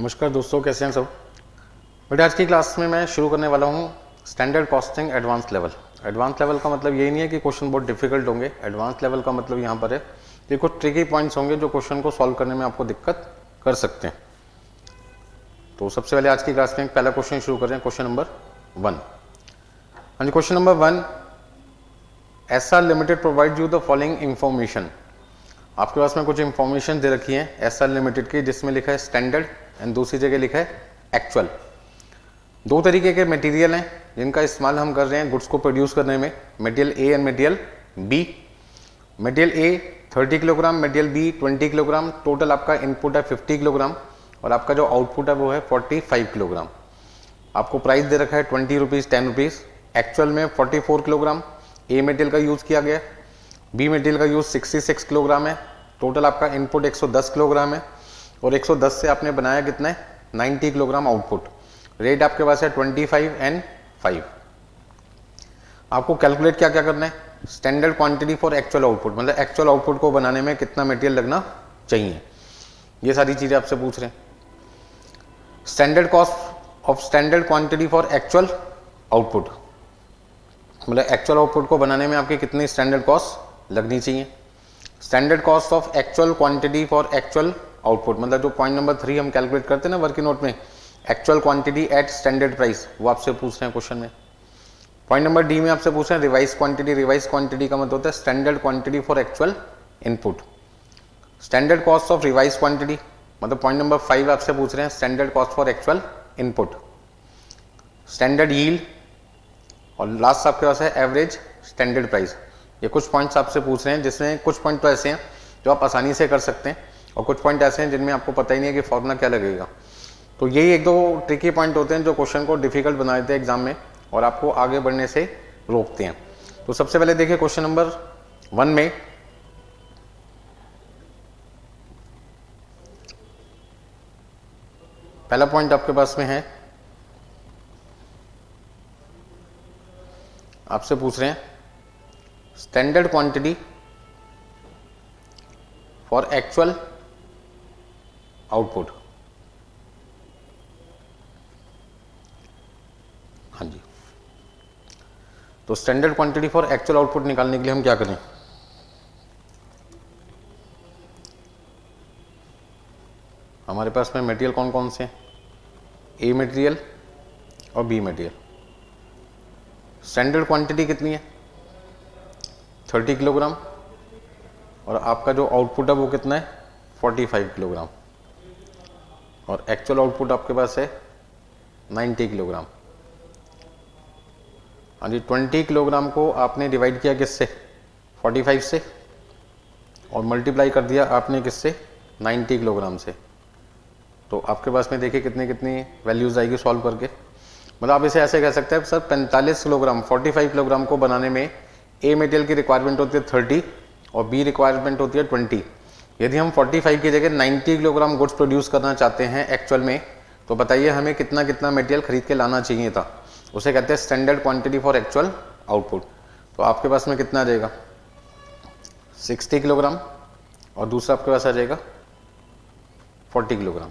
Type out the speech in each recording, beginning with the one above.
नमस्कार दोस्तों, कैसे हैं सब। बेटा आज की क्लास में मैं शुरू करने वाला हूँ standard costing advance level. Advance level का मतलब यही नहीं है कि क्वेश्चन बहुत डिफिकल्ट होंगे। एडवांस लेवल का मतलब यहाँ पर है कि कुछ ट्रिकी पॉइंट्स होंगे जो क्वेश्चन को सॉल्व करने में आपको दिक्कत कर सकते हैं। तो सबसे पहले आज की क्लास में पहला क्वेश्चन शुरू कर रहे हैं, क्वेश्चन नंबर 1। हाँ जी, question number 1, SR limited provide you the following information. आपके पास में कुछ इंफॉर्मेशन दे रखी है एसआर लिमिटेड की, जिसमें लिखा है स्टैंडर्ड एंड दूसरी जगह लिखा है एक्चुअल। दो तरीके के मटेरियल हैं जिनका इस्तेमाल हम कर रहे हैं गुड्स को प्रोड्यूस करने में, material A and material B. Material A 30 kilogram, material B 20 kilogram. Total आपका इनपुट है 50 किलोग्राम और आपका जो आउटपुट है वो है 45 किलोग्राम। आपको प्राइस दे रखा है 20 रुपीज़ 10 रुपीज़। एक्चुअल में 44 किलोग्राम ए मटेरियल का यूज़ किया गया, बी मटेरियल का यूज़ 66 किलोग्राम है। टोटल आपका इनपुट 110 किलोग्राम है और 110 से आपने बनाया कितना है 90 किलोग्राम आउटपुट। रेट आपके पास है 25 एंड 5। आपको कैलकुलेट क्या क्या करना है, standard quantity for actual output, मतलब एक्चुअल आउटपुट को बनाने में कितना मटेरियल लगना चाहिए, ये सारी चीजें आपसे पूछ रहे हैं। Standard cost of standard quantity for actual output, मतलब एक्चुअल आउटपुट को बनाने में आपकी कितनी स्टैंडर्ड कॉस्ट लगनी चाहिए। Standard cost of actual quantity for actual output, मतलब जो पॉइंट नंबर 3 हम कैलकुलेट करते हैं ना वर्किंग नोट में, actual quantity at standard price, वो आपसे पूछ रहे हैं क्वेश्चन में। पॉइंट नंबर डी में आपसे पूछ रहे हैं रिवाइज क्वांटिटी। रिवाइज क्वांटिटी का मतलब होता है standard quantity for actual input. Standard cost of revise quantity, मतलब पॉइंट नंबर 5 आपसे पूछ रहे हैं standard cost for actual input. Standard yield और लास्ट आपके पास है एवरेज स्टैंडर्ड प्राइस। ये कुछ पॉइंट्स आपसे पूछ रहे हैं जिसमें कुछ पॉइंट तो ऐसे हैं जो आप आसानी से कर सकते हैं और कुछ पॉइंट ऐसे हैं जिनमें आपको पता ही नहीं है कि फॉर्मूला क्या लगेगा। तो यही एक दो ट्रिकी पॉइंट होते हैं जो क्वेश्चन को डिफिकल्ट बना देते हैं एग्जाम में और आपको आगे बढ़ने से रोकते हैं। तो सबसे पहले देखिए क्वेश्चन नंबर 1 में पहला पॉइंट आपके पास में है, आपसे पूछ रहे हैं standard quantity for actual output. हाँ जी, तो standard quantity for actual output निकालने के लिए हम क्या करें, हमारे पास में मटेरियल कौन कौन से हैं, ए मटेरियल और बी मटेरियल। स्टैंडर्ड क्वांटिटी कितनी है 30 किलोग्राम और आपका जो आउटपुट है वो कितना है 45 किलोग्राम और एक्चुअल आउटपुट आपके पास है 90 किलोग्राम। हाँ जी, 20 किलोग्राम को आपने डिवाइड किया किससे 45 से और मल्टीप्लाई कर दिया आपने किससे 90 किलोग्राम से। तो आपके पास में देखिए कितनी कितनी वैल्यूज आएगी सॉल्व करके। मतलब आप इसे ऐसे कह सकते हैं सर 45 किलोग्राम 45 किलोग्राम को बनाने में ए मटेरियल की रिक्वायरमेंट होती है 30 और बी रिक्वायरमेंट होती है 20। यदि हम 45 की जगह 90 किलोग्राम गुड्स प्रोड्यूस करना चाहते हैं एक्चुअल में, तो बताइए हमें कितना कितना मटेरियल खरीद के लाना चाहिए था। उसे कहते हैं standard quantity for actual output. तो आपके पास में कितना आ जाएगा 60 किलोग्राम और दूसरा आपके पास आ जाएगा 40 किलोग्राम।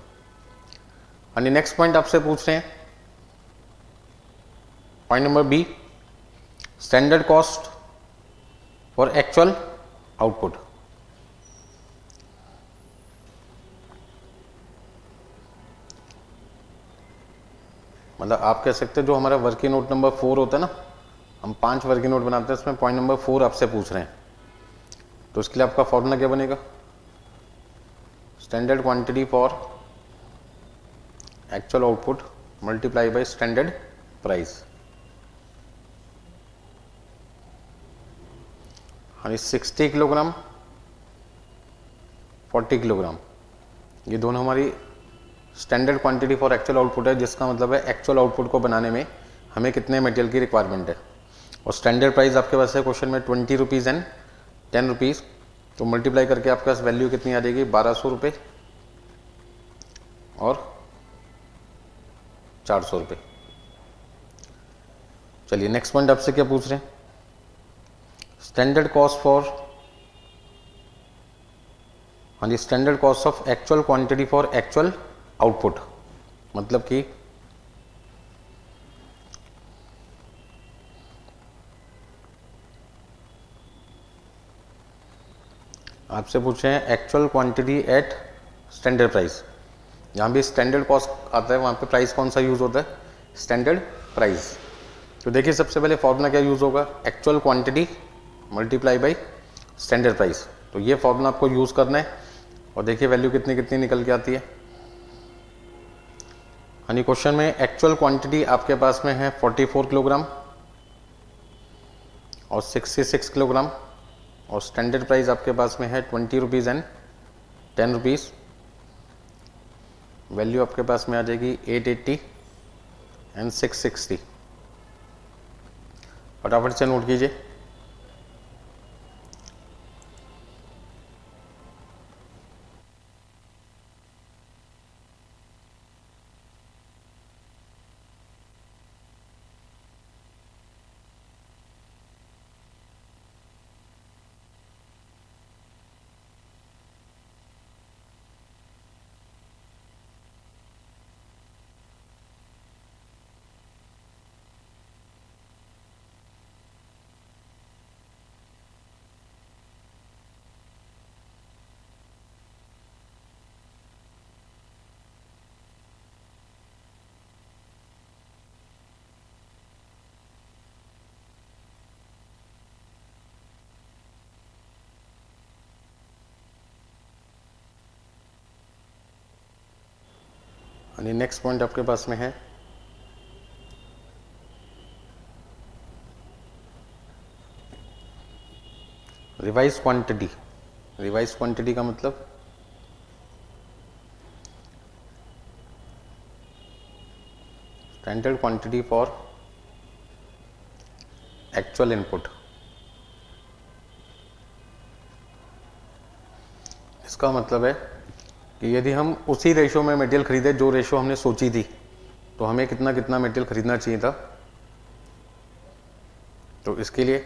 यानी नेक्स्ट पॉइंट आपसे पूछ रहे हैं point number B, standard cost for actual output. मतलब आप कह सकते हैं जो हमारा वर्किंग नोट नंबर 4 होता है ना, हम 5 वर्किंग नोट बनाते हैं, उसमें पॉइंट नंबर 4 आपसे पूछ रहे हैं, तो इसके लिए आपका फॉर्मूला क्या बनेगा, standard quantity for actual output multiply by standard price. हाँ, 60 किलोग्राम 40 किलोग्राम ये दोनों हमारी standard quantity for actual output है, जिसका मतलब है एक्चुअल आउटपुट को बनाने में हमें कितने मटेरियल की रिक्वायरमेंट है। और स्टैंडर्ड प्राइस आपके पास है क्वेश्चन में 20 रुपीज़ एंड 10 रुपीज़, तो मल्टीप्लाई करके आपके पास वैल्यू कितनी आ जाएगी 1200 रुपये और 400 रुपये। चलिए नेक्स्ट पॉइंट आपसे क्या पूछ रहे हैं, स्टैंडर्ड कॉस्ट फॉर, हाँ जी, standard cost of actual quantity for actual output. मतलब कि आपसे पूछे हैं actual quantity at standard price. जहाँ भी स्टैंडर्ड कॉस्ट आता है वहाँ पे प्राइस कौन सा यूज़ होता है, स्टैंडर्ड प्राइस। तो देखिए सबसे पहले फॉर्मूला क्या यूज़ होगा, actual quantity multiply by standard price. तो ये फॉर्मूला आपको यूज़ करना है और देखिए वैल्यू कितनी कितनी निकल के आती है। यानी क्वेश्चन में एक्चुअल क्वांटिटी आपके पास में है 44 किलोग्राम और 66 किलोग्राम और स्टैंडर्ड प्राइस आपके पास में है 20 रुपीज़ एंड 10 रुपीज़। वैल्यू आपके पास में आ जाएगी 880 एंड 660। फटाफट से नोट कीजिए। यानी नेक्स्ट पॉइंट आपके पास में है रिवाइज क्वांटिटी। रिवाइज क्वांटिटी का मतलब standard quantity for actual input. इसका मतलब है कि यदि हम उसी रेशो में मटेरियल खरीदे जो रेशो हमने सोची थी, तो हमें कितना कितना मटेरियल खरीदना चाहिए था। तो इसके लिए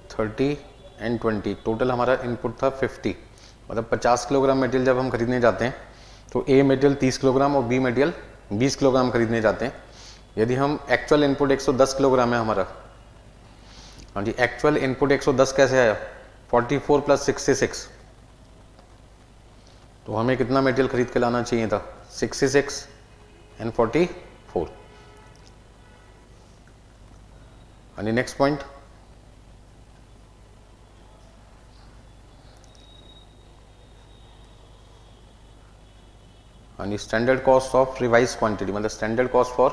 30 एंड 20 टोटल हमारा इनपुट था 50। मतलब 50 किलोग्राम मटेरियल जब हम खरीदने जाते हैं तो ए मटेरियल 30 किलोग्राम और बी मटेरियल 20 किलोग्राम खरीदने जाते हैं। यदि हम एक्चुअल इनपुट 110 किलोग्राम है हमारा, हाँ जी, एक्चुअल इनपुट 110 कैसे आया, 44 प्लस 66, तो हमें कितना मटेरियल खरीद के लाना चाहिए था, 66 एंड 44। यानी नेक्स्ट पॉइंट, यानी standard cost of revise quantity, मतलब standard cost for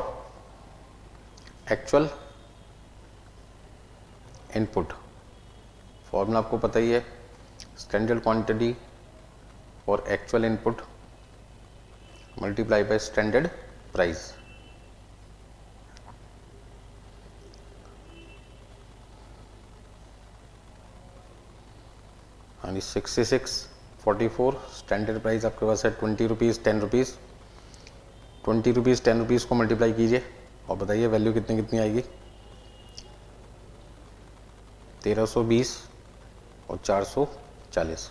actual input. Formula आपको पता ही है, standard quantity for actual input multiply by standard price. यानी 66, 44, स्टैंडर्ड प्राइस आपके पास है 20 रुपीज़ 10 रुपीज़। 20 रुपीज़ 10 रुपीज़ को मल्टीप्लाई कीजिए और बताइए वैल्यू कितनी कितनी आएगी, 1320 और 440।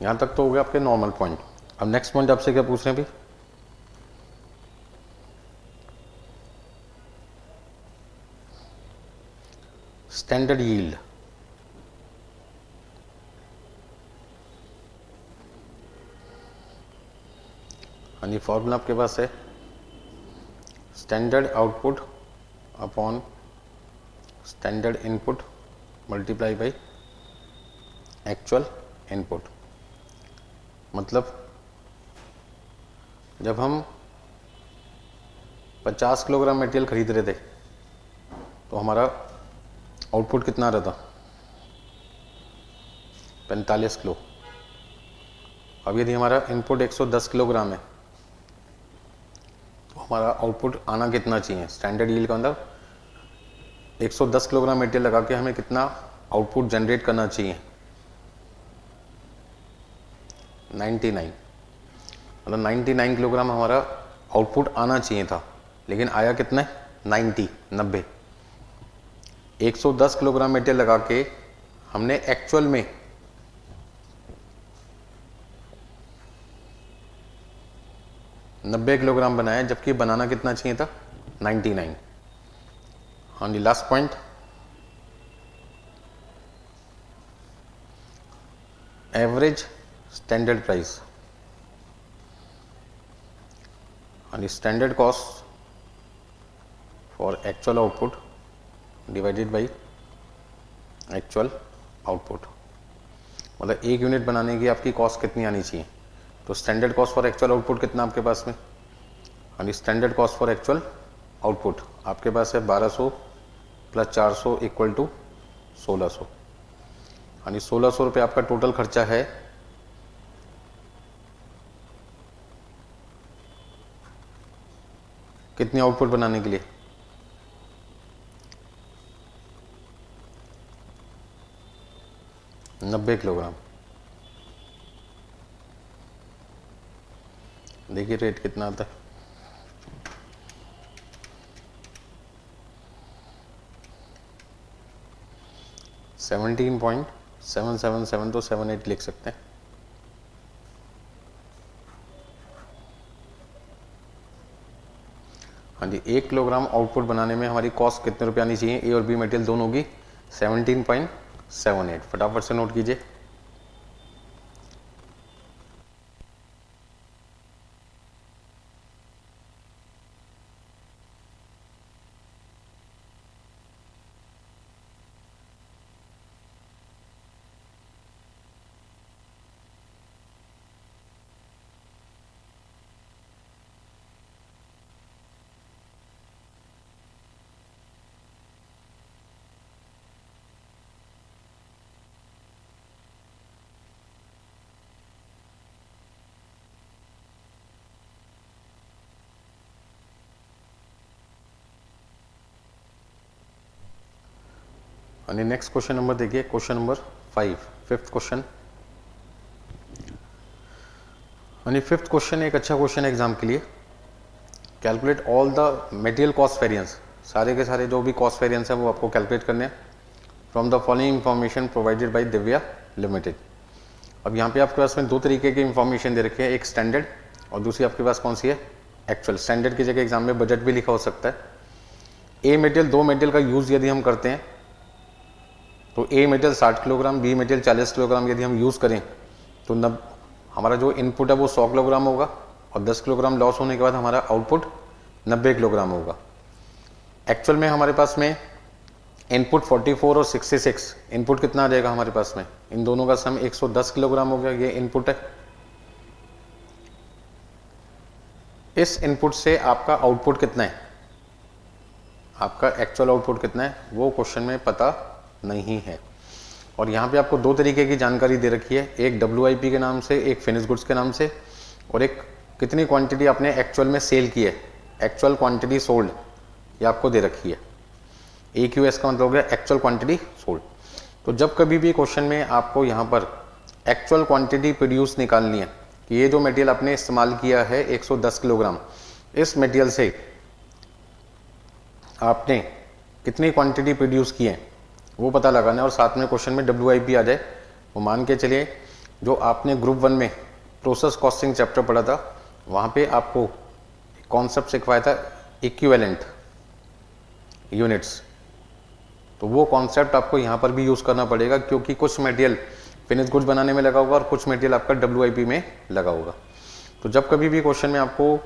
यहाँ तक तो हो गया आपके नॉर्मल पॉइंट। अब नेक्स्ट पॉइंट आपसे क्या पूछ रहे हैं अभी, स्टैंडर्ड यील्ड। यानी फॉर्मूला आपके पास है standard output upon standard input multiply by actual input. मतलब जब हम 50 किलोग्राम मटेरियल खरीद रहे थे तो हमारा आउटपुट कितना रहता, 45 किलो। अब यदि हमारा इनपुट 110 किलोग्राम है तो हमारा आउटपुट आना कितना चाहिए, स्टैंडर्ड यील्ड का मतलब 110 किलोग्राम मटेरियल लगा के हमें कितना आउटपुट जनरेट करना चाहिए, 99। मतलब 99 किलोग्राम हमारा आउटपुट आना चाहिए था, लेकिन आया कितना, 90। 110 किलोग्राम मटेरियल लगा के हमने एक्चुअल में 90 किलोग्राम बनाया, जबकि बनाना कितना चाहिए था 99। हाँ जी, last point, average standard price. हाँ जी, standard cost for actual output divided by actual output, मतलब एक यूनिट बनाने की आपकी कॉस्ट कितनी आनी चाहिए। तो standard cost for actual output कितना आपके पास में, हाँ जी, standard cost for actual output आपके पास है 1200 प्लस 400 इक्वल टू 1600। हाँ जी, 1600 रुपये आपका टोटल खर्चा है। कितनी आउटपुट बनाने के लिए, नब्बे किलोग्राम। देखिए रेट कितना आता है, $17.777 तो 78 लिख सकते हैं। हाँ जी, 1 किलोग्राम आउटपुट बनाने में हमारी कॉस्ट कितने रुपये आनी चाहिए, ए और बी मटेरियल दोनों की 17.78। फटाफट से नोट कीजिए। आणि नेक्स्ट क्वेश्चन नंबर देखिए, क्वेश्चन नंबर 5, फिफ्थ क्वेश्चन। यानी फिफ्थ क्वेश्चन एक अच्छा क्वेश्चन है एग्जाम के लिए। Calculate all the material cost variance, सारे के सारे जो भी कॉस्ट वेरिएंस है वो आपको कैलकुलेट करने हैं from the following information provided by Divya limited. अब यहाँ पे आपके पास में दो तरीके की इंफॉर्मेशन दे रखी है, एक स्टैंडर्ड और दूसरी आपके पास कौन सी है, एक्चुअल। स्टैंडर्ड की जगह एग्जाम में बजट भी लिखा हो सकता है। ए मटेरियल, दो मटेरियल का यूज यदि हम करते हैं तो A material 60 kilogram, B material 40 kilogram यदि हम यूज करें तो हमारा जो इनपुट है वो 100 किलोग्राम होगा और 10 किलोग्राम लॉस होने के बाद हमारा आउटपुट 90 किलोग्राम होगा। एक्चुअल में हमारे पास में इनपुट 44 और 66, इनपुट कितना आ जाएगा हमारे पास में, इन दोनों का सम 110 किलोग्राम हो गया, ये इनपुट है। इस इनपुट से आपका आउटपुट कितना है, आपका एक्चुअल आउटपुट कितना है वो क्वेश्चन में पता नहीं है। और यहाँ पे आपको दो तरीके की जानकारी दे रखी है, एक WIP के नाम से, एक फिनिश गुड्स के नाम से, और एक कितनी क्वांटिटी आपने एक्चुअल में सेल की है, एक्चुअल क्वांटिटी सोल्ड, ये आपको दे रखी है। AQS का मतलब हो गया एक्चुअल क्वांटिटी सोल्ड। तो जब कभी भी क्वेश्चन में आपको यहाँ पर एक्चुअल क्वांटिटी प्रोड्यूस निकालनी है कि ये जो मटेरियल आपने इस्तेमाल किया है 110 किलोग्राम, इस मटेरियल से आपने कितनी क्वांटिटी प्रोड्यूस की है वो पता लगाना है। और साथ में क्वेश्चन में WIP आ जाए, वो मान के चलिए जो आपने ग्रुप 1 में प्रोसेस कॉस्टिंग चैप्टर पढ़ा था वहाँ पे आपको कॉन्सेप्ट सिखवाया था इक्विवेलेंट यूनिट्स, तो वो कॉन्सेप्ट आपको यहाँ पर भी यूज करना पड़ेगा क्योंकि कुछ मटेरियल फिनिश गुड्स बनाने में लगा होगा और कुछ मटेरियल आपका WIP में लगा होगा। तो जब कभी भी क्वेश्चन में आपको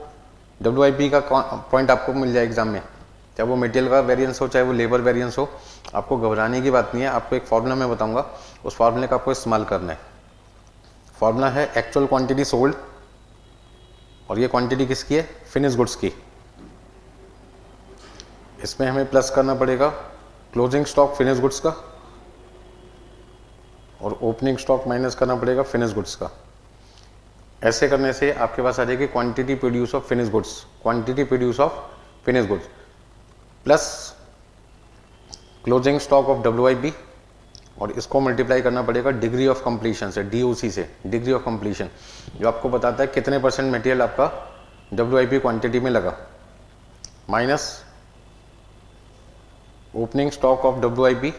WIP का पॉइंट आपको मिल जाए एग्जाम में, चाहे वो मटेरियल का वेरिएंस हो चाहे वो लेबर वेरिएंस हो, आपको घबराने की बात नहीं है। आपको एक फॉर्मूला मैं बताऊंगा, उस फॉर्मूले का आपको इस्तेमाल करना है। फॉर्मूला है एक्चुअल क्वांटिटी सोल्ड, और ये क्वांटिटी किसकी है, फिनिश गुड्स की। इसमें हमें प्लस करना पड़ेगा क्लोजिंग स्टॉक फिनिश गुड्स का और ओपनिंग स्टॉक माइनस करना पड़ेगा फिनिश गुड्स का। ऐसे करने से आपके पास आ जाएगी quantity produce of finish goods, quantity produce of finish goods plus closing stock of WIP, और इसको मल्टीप्लाई करना पड़ेगा डिग्री ऑफ कंप्लीशन से, DOC से, डिग्री ऑफ कंप्लीशन, जो आपको बताता है कितने परसेंट मटेरियल आपका WIP क्वांटिटी में लगा, minus opening stock of WIP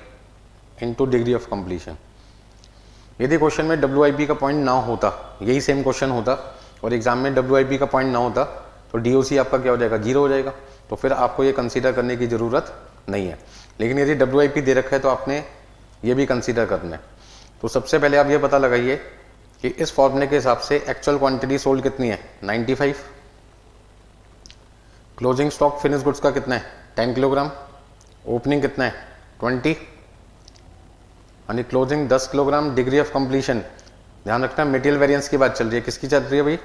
into degree of completion. यदि क्वेश्चन में WIP का पॉइंट ना होता, यही सेम क्वेश्चन होता और एग्जाम में WIP का पॉइंट ना होता, तो DOC आपका क्या हो जाएगा, 0 हो जाएगा। तो फिर आपको ये कंसीडर करने की ज़रूरत नहीं है। लेकिन यदि WIP दे रखा है तो आपने ये भी कंसीडर करना है। तो सबसे पहले आप ये पता लगाइए कि इस फॉर्मूले के हिसाब से एक्चुअल क्वांटिटी सोल्ड कितनी है, 95। क्लोजिंग स्टॉक फिनिश गुड्स का कितना है, 10 किलोग्राम। ओपनिंग कितना है, 20। यानी closing 10 kilogram. Degree of completion, ध्यान रखना मटेरियल वेरिएंस की बात चल रही है। किसकी चल रही है भाई,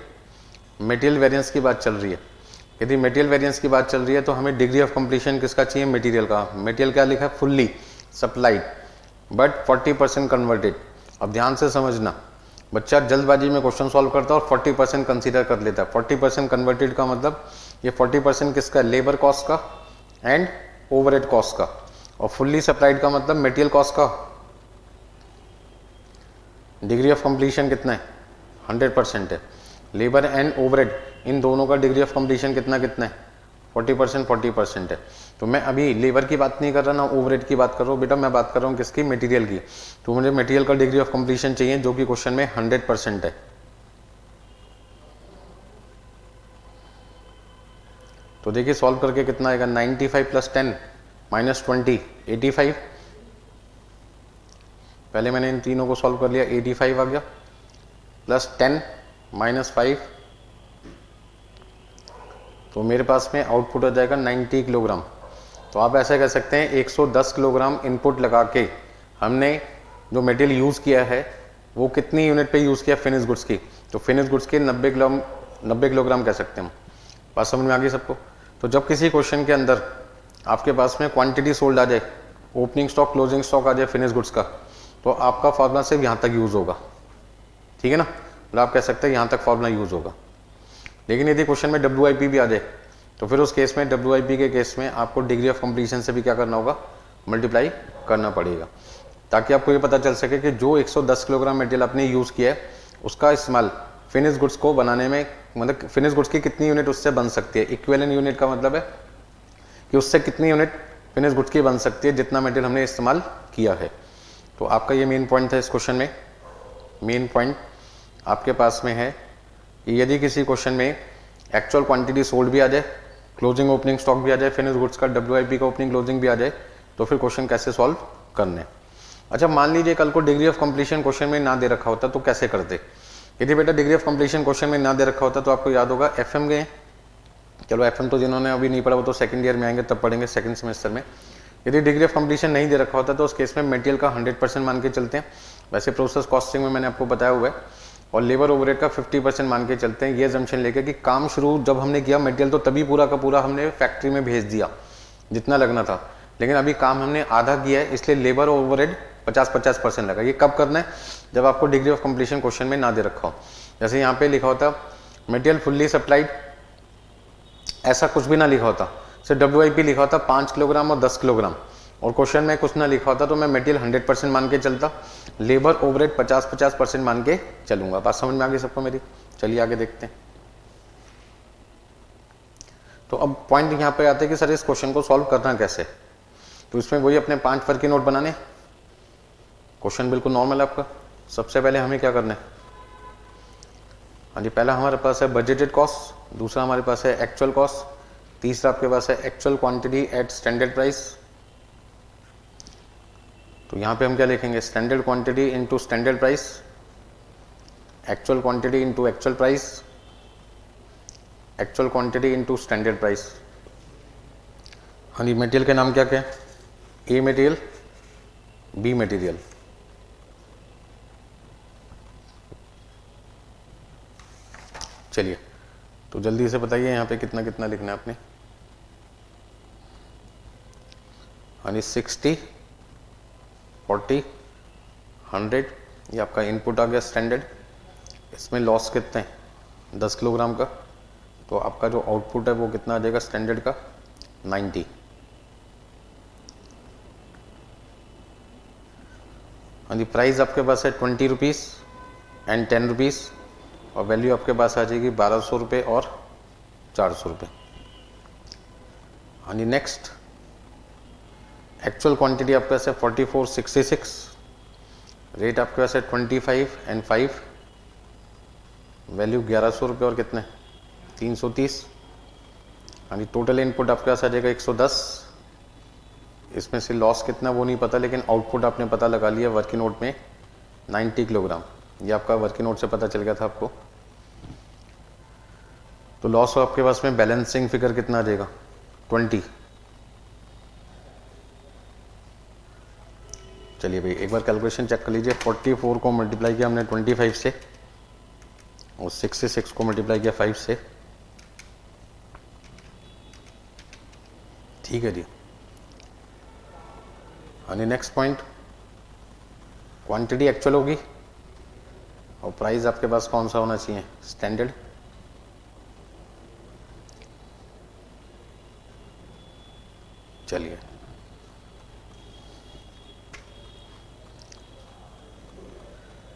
मटेरियल वेरिएंस की बात चल रही है। यदि मटेरियल वेरिएंस की बात चल रही है तो हमें डिग्री ऑफ कंप्लीशन किसका चाहिए, मटेरियल का। मटेरियल क्या लिखा है, फुल्ली सप्लाइड बट 40% कन्वर्टेड। अब ध्यान से समझना, बच्चा जल्दबाजी में क्वेश्चन सॉल्व करता है और 40% कंसीडर कर लेता है। 40% कन्वर्टेड का मतलब ये 40% किसका, लेबर कॉस्ट का एंड ओवरहेड कॉस्ट का। और फुल्ली सप्लाइड का मतलब मटेरियल कॉस्ट का। डिग्री ऑफ कंप्लीशन कितना है, 100% है। लेबर एंड ओवरहेड इन दोनों का डिग्री ऑफ कंप्लीशन कितना कितना है, 40% है। तो मैं अभी लेबर की बात नहीं कर रहा ना ओवरहेड की बात कर रहा हूँ बेटा, मैं बात कर रहा हूँ किसकी, मटेरियल की। तो मुझे मटेरियल का डिग्री ऑफ कंप्लीशन चाहिए जो कि क्वेश्चन में 100% है। तो देखिए सॉल्व करके कितना आएगा, 95 + 10 - 20 85। पहले मैंने इन तीनों को सॉल्व कर लिया, 85 आ गया, प्लस 10 - 5, तो मेरे पास में आउटपुट आ जाएगा 90 किलोग्राम। तो आप ऐसा कह सकते हैं 110 किलोग्राम इनपुट लगा के हमने जो मटेरियल यूज़ किया है वो कितनी यूनिट पे यूज़ किया, फिनिश गुड्स की। तो फिनिश गुड्स के 90 किलोग्राम कह सकते हैं हम। बात समझ में आ गई सबको। तो जब किसी क्वेश्चन के अंदर आपके पास में क्वांटिटी सोल्ड आ जाए, ओपनिंग स्टॉक क्लोजिंग स्टॉक आ जाए फिनिश गुड्स का, तो आपका फॉर्मूला सिर्फ यहाँ तक यूज़ होगा, ठीक है ना। मतलब आप कह सकते हैं यहाँ तक फॉर्मूला यूज़ होगा। लेकिन यदि क्वेश्चन में WIP भी आ जाए तो फिर उस केस में WIP के केस में आपको डिग्री ऑफ कंप्लीशन से भी क्या करना होगा, मल्टीप्लाई करना पड़ेगा, ताकि आपको ये पता चल सके कि जो 110 किलोग्राम मटेरियल आपने यूज़ किया है उसका इस्तेमाल फिनिश गुड्स को बनाने में, मतलब फिनिश गुड्स की कितनी यूनिट उससे बन सकती है। इक्विवेलेंट यूनिट का मतलब है कि उससे कितनी यूनिट फिनिश गुड्स की बन सकती है जितना मटेरियल हमने इस्तेमाल किया है। तो आपका ये मेन पॉइंट था इस क्वेश्चन में। मेन पॉइंट आपके पास में है कि यदि किसी क्वेश्चन में एक्चुअल क्वांटिटी सोल्ड भी आ जाए, क्लोजिंग ओपनिंग स्टॉक भी आ जाए, फिनिश गुड्स का WIP का ओपनिंग क्लोजिंग भी आ जाए, तो फिर क्वेश्चन कैसे सॉल्व करने। अच्छा मान लीजिए कल को डिग्री ऑफ कंप्लीशन क्वेश्चन में ना दे रखा होता तो कैसे करते। यदि बेटा डिग्री ऑफ कंप्लीशन क्वेश्चन में ना दे रखा होता तो आपको याद होगा FM गए, चलो FM तो जिन्होंने अभी नहीं पढ़ा वो तो सेकंड ईयर में आएंगे तब पढ़ेंगे, सेकंड सेमेस्टर में। यदि डिग्री ऑफ कंप्लीशन नहीं दे रखा होता तो उस केस में मटेरियल का 100% मान के चलते हैं। वैसे प्रोसेस कॉस्टिंग में मैंने आपको बताया हुआ है। और लेबर ओवरहेड का 50% मान के चलते हैं, ये असम्पशन लेके कि काम शुरू जब हमने किया मटेरियल तो तभी पूरा का पूरा हमने फैक्ट्री में भेज दिया जितना लगना था, लेकिन अभी काम हमने आधा किया है, इसलिए लेबर ओवरहेड 50-50% लगा। ये कब करना है, जब आपको डिग्री ऑफ कंप्लीशन क्वेश्चन में ना दे रखा हो। जैसे यहाँ पे लिखा होता मटेरियल फुल्ली सप्लाइड, ऐसा कुछ भी ना लिखा होता, सिर्फ WIP लिखा होता 5 किलोग्राम और 10 किलोग्राम, और क्वेश्चन में कुछ ना लिखा होता तो मैं मटेरियल 100% मान के चलता, लेबर ओवरहेड 50-50% मान के चलूंगा। बात समझ में आ गई सबको मेरी। चलिए आगे देखते हैं। तो अब पॉइंट यहाँ पे आते हैं कि सर इस क्वेश्चन को सॉल्व करना कैसे। तो इसमें वही अपने 5 फर्की नोट बनाने। क्वेश्चन बिल्कुल नॉर्मल है आपका। सबसे पहले हमें क्या करना है, हाँ जी, पहला हमारे पास है बजटेड कॉस्ट, दूसरा हमारे पास है एक्चुअल कॉस्ट, तीसरा आपके पास है actual quantity at standard price. तो यहाँ पे हम क्या लिखेंगे, standard quantity into standard price, actual quantity into actual price, actual quantity into standard price. हाँ जी, मटेरियल के नाम क्या क्या है, ए मटेरियल, बी मटेरियल। चलिए तो जल्दी से बताइए यहाँ पे कितना कितना लिखना है आपने। हाँ जी, 60, 40, 100, ये आपका इनपुट आ गया स्टैंडर्ड। इसमें लॉस कितने हैं, 10 किलोग्राम का, तो आपका जो आउटपुट है वो कितना आ जाएगा स्टैंडर्ड का, 90। हाँ जी, प्राइस आपके पास है 20 रुपीज़ एंड 10 रुपीज़, और वैल्यू आपके पास आ जाएगी 1200 रुपये और 400 रुपये। हाँ जी, नेक्स्ट एक्चुअल क्वांटिटी आपके पास है 4466, रेट आपके पास है 25 एंड 5, वैल्यू 1100 रुपये और कितने 330। हाँ जी, टोटल इनपुट आपके पास आ जाएगा 110। इसमें से लॉस कितना वो नहीं पता, लेकिन आउटपुट आपने पता लगा लिया वर्किंग नोट में 90 किलोग्राम। ये आपका वर्किंग नोट से पता चल गया था आपको। तो लॉस हो आपके पास में बैलेंसिंग फिगर कितना आ जाएगा 20। चलिए भाई एक बार कैलकुलेशन चेक कर लीजिए। 44 को मल्टीप्लाई किया हमने 25 से और 66 को मल्टीप्लाई किया 5 से। ठीक है जी। यानी नेक्स्ट पॉइंट, क्वांटिटी एक्चुअल होगी और प्राइस आपके पास कौन सा होना चाहिए, स्टैंडर्ड। चलिए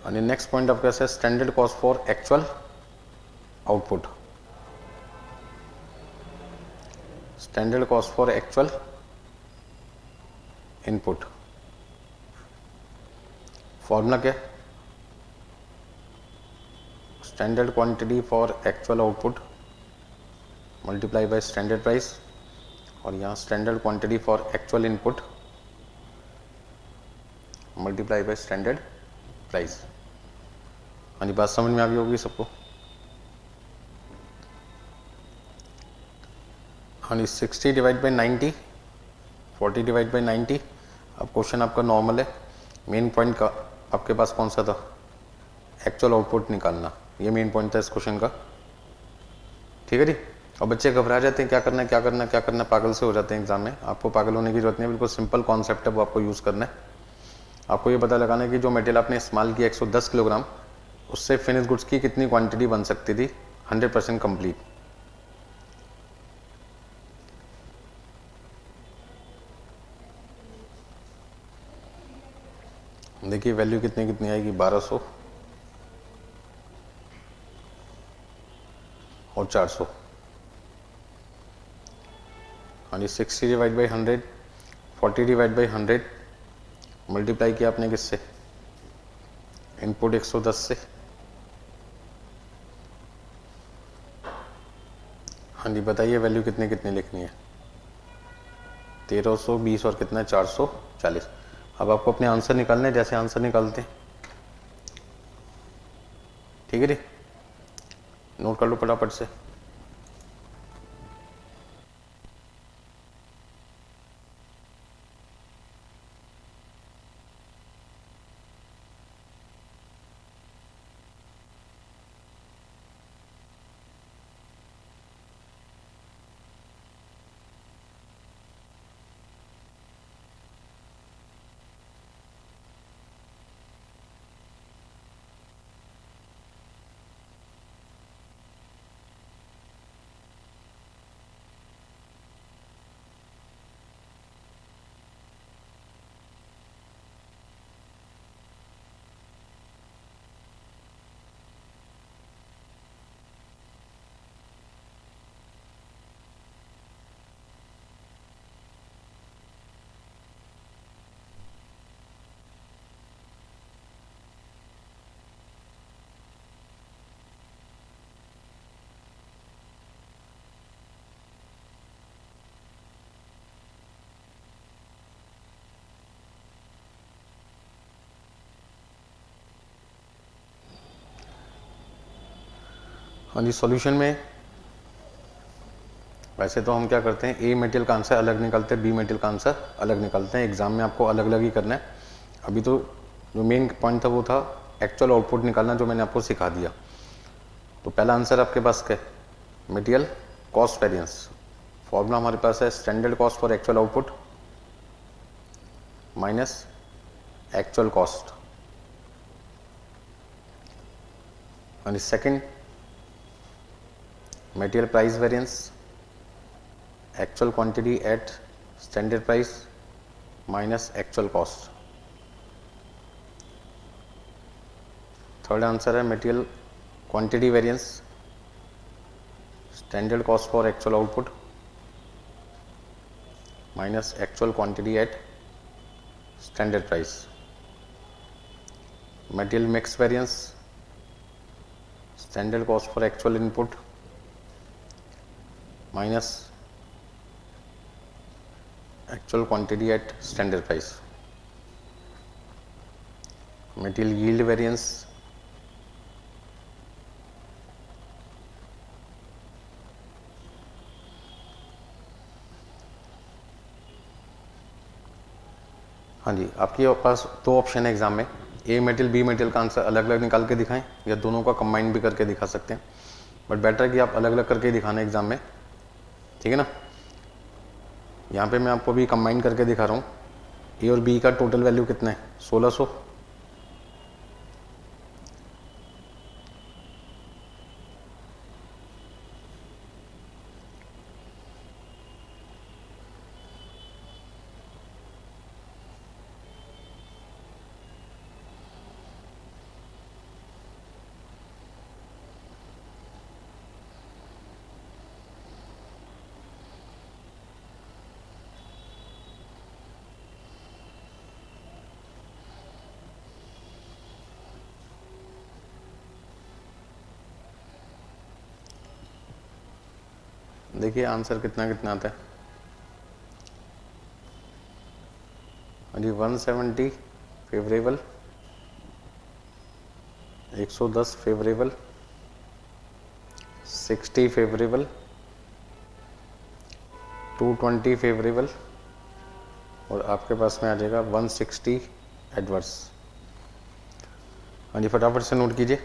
यानी नेक्स्ट पॉइंट आपके पास है standard cost for actual output. Standard cost for actual input. Formula क्या, standard quantity for actual output multiply by standard price, और यहाँ standard quantity for actual input multiply by standard price. हाँ जी, बात समझ में आ गई होगी सबको। हाँ जी, 60 डिवाइड बाई 90, 40 डिवाइड बाई 90। अब क्वेश्चन आपका नॉर्मल है। मेन पॉइंट का आपके पास कौन सा था, एक्चुअल आउटपुट निकालना। ये मेन पॉइंट था इस क्वेश्चन का। ठीक है जी। और बच्चे घबरा जाते हैं, क्या करना है क्या करना है क्या करना है, पागल से हो जाते हैं एग्जाम में। आपको पागल होने की जरूरत नहीं है, बिल्कुल सिंपल कॉन्सेप्ट है, वो आपको यूज़ करना है। आपको ये पता लगाना है कि जो मटेरियल आपने इस्तेमाल किया 110 किलोग्राम, उससे फिनिश गुड्स की कितनी क्वांटिटी बन सकती थी 100% कंप्लीट। देखिए वैल्यू कितनी कितनी आएगी, 1200 और 400। हाँ जी, 60 divide by 100, 40 divide by 100 multiply किया आपने किससे, इनपुट 110 से। हाँ जी, बताइए वैल्यू कितनी कितनी लिखनी है, 1320 और कितना 440। अब आपको अपने आंसर निकालने हैं जैसे आंसर निकालते हैं। ठीक है जी, नोट कर लो फटाफट से। हाँ जी, सॉल्यूशन में वैसे तो हम क्या करते हैं, ए मटेरियल का आंसर अलग निकालते हैं, बी मटेरियल का आंसर अलग निकालते हैं। एग्जाम में आपको अलग अलग ही करना है। अभी तो जो मेन पॉइंट था वो था एक्चुअल आउटपुट निकालना, जो मैंने आपको सिखा दिया। तो पहला आंसर आपके पास क्या है, मटेरियल कॉस्ट वेरिएंस। फॉर्मूला हमारे पास है standard cost for actual output minus actual cost. and second material price variance, actual quantity at standard price minus actual cost. Third answer है material quantity variance, standard cost for actual output minus actual quantity at standard price. Material mix variance, standard cost for actual input minus actual quantity at standard price, material yield variance, हाँ जी, आपके पास दो option है exam में, a material B material का answer अलग अलग निकाल के दिखाएं या दोनों का कंबाइन भी करके दिखा सकते हैं, बट बेटर है कि आप अलग अलग करके दिखाना एग्जाम में, ठीक है ना। यहाँ पे मैं आपको भी कंबाइन करके दिखा रहा हूँ, ए और बी का टोटल वैल्यू कितना है 1600, देखिए आंसर कितना कितना आता है। हाँ जी, 170 फेवरेबल, 110 फेवरेबल, 60 फेवरेबल, 220 फेवरेबल और आपके पास में आ जाएगा 160 एडवर्स। हाँ जी, फटाफट से नोट कीजिए।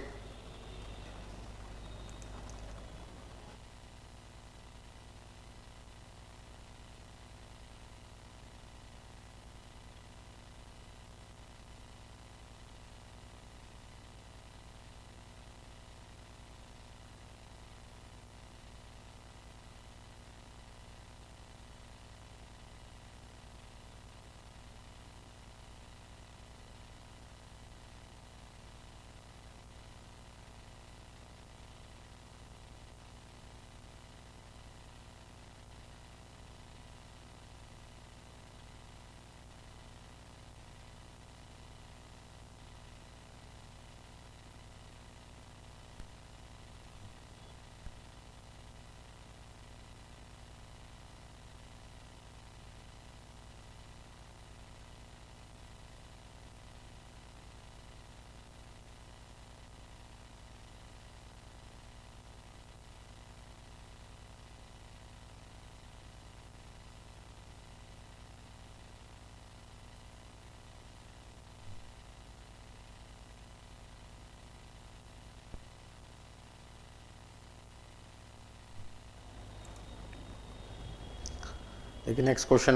देखिए नेक्स्ट क्वेश्चन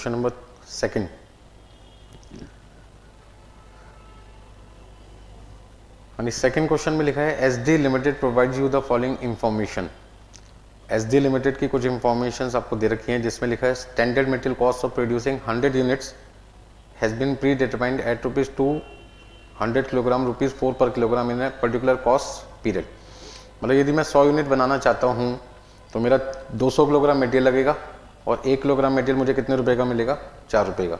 नंबर सेकंड। यानी सेकंड क्वेश्चन में लिखा है SD limited provides you the following information. SD limited की कुछ इंफॉर्मेशन आपको दे रखी हैं जिसमें लिखा है standard material cost of producing 100 units has been predetermined at ₹200 kilogram ₹4 per kilogram in a particular cost period. मतलब यदि मैं 100 यूनिट बनाना चाहता हूँ तो मेरा 200 किलोग्राम मटेरियल लगेगा और 1 किलोग्राम मटेरियल मुझे कितने रुपए का मिलेगा, 4 रुपए का।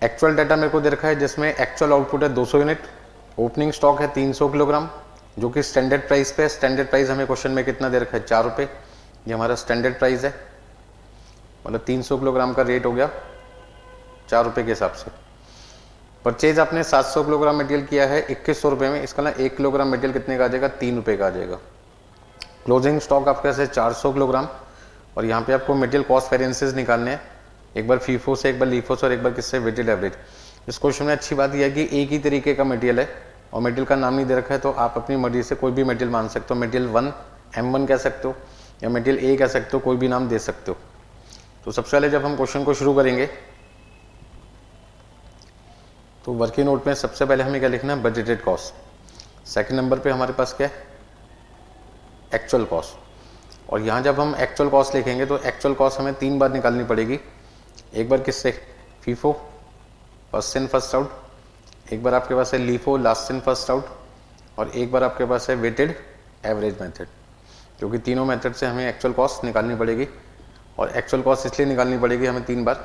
एक्चुअल डाटा मेरे को दे रखा है जिसमें एक्चुअल आउटपुट है 200 यूनिट, ओपनिंग स्टॉक है 300 किलोग्राम जो कि स्टैंडर्ड प्राइस पे है। स्टैंडर्ड प्राइस हमें क्वेश्चन में कितना दे रखा है, 4 रुपए, ये हमारा स्टैंडर्ड प्राइस है। मतलब 300 किलोग्राम का रेट हो गया 4 रुपए के हिसाब से। परचेज आपने 700 किलोग्राम मटेरियल किया है 2100 रुपए में, इसका ना 1 किलोग्राम मटेरियल कितने का आ जाएगा, 3 रुपए का आ जाएगा। क्लोजिंग स्टॉक आपके पास है 400 किलोग्राम और यहाँ पे आपको मटेरियल कॉस्ट वेरिएंसेस निकालने हैं, एक बार फीफो से, एक बार लीफो से और एक बार किससे, वेटेड एवरेज। इस क्वेश्चन में अच्छी बात यह है कि एक ही तरीके का मटेरियल है और मटेरियल का नाम नहीं दे रखा है, तो आप अपनी मर्जी से कोई भी मटेरियल मान सकते हो। मटेरियल 1 M1 कह सकते हो या मटेरियल ए कह सकते हो, कोई भी नाम दे सकते हो। तो सबसे पहले जब हम क्वेश्चन को शुरू करेंगे तो वर्किंग नोट में सबसे पहले हमें क्या लिखना है, बजटेड कॉस्ट। सेकंड नंबर पे हमारे पास क्या है, एक्चुअल कॉस्ट। और यहाँ जब हम एक्चुअल कॉस्ट लिखेंगे तो एक्चुअल कॉस्ट हमें 3 बार निकालनी पड़ेगी। एक बार किससे, FIFO, first in first out, एक बार आपके पास है LIFO, last in first out, और एक बार आपके पास है वेटेड एवरेज मेथड। क्योंकि तीनों मेथड से हमें एक्चुअल कॉस्ट निकालनी पड़ेगी। और एक्चुअल कॉस्ट इसलिए निकालनी पड़ेगी हमें 3 बार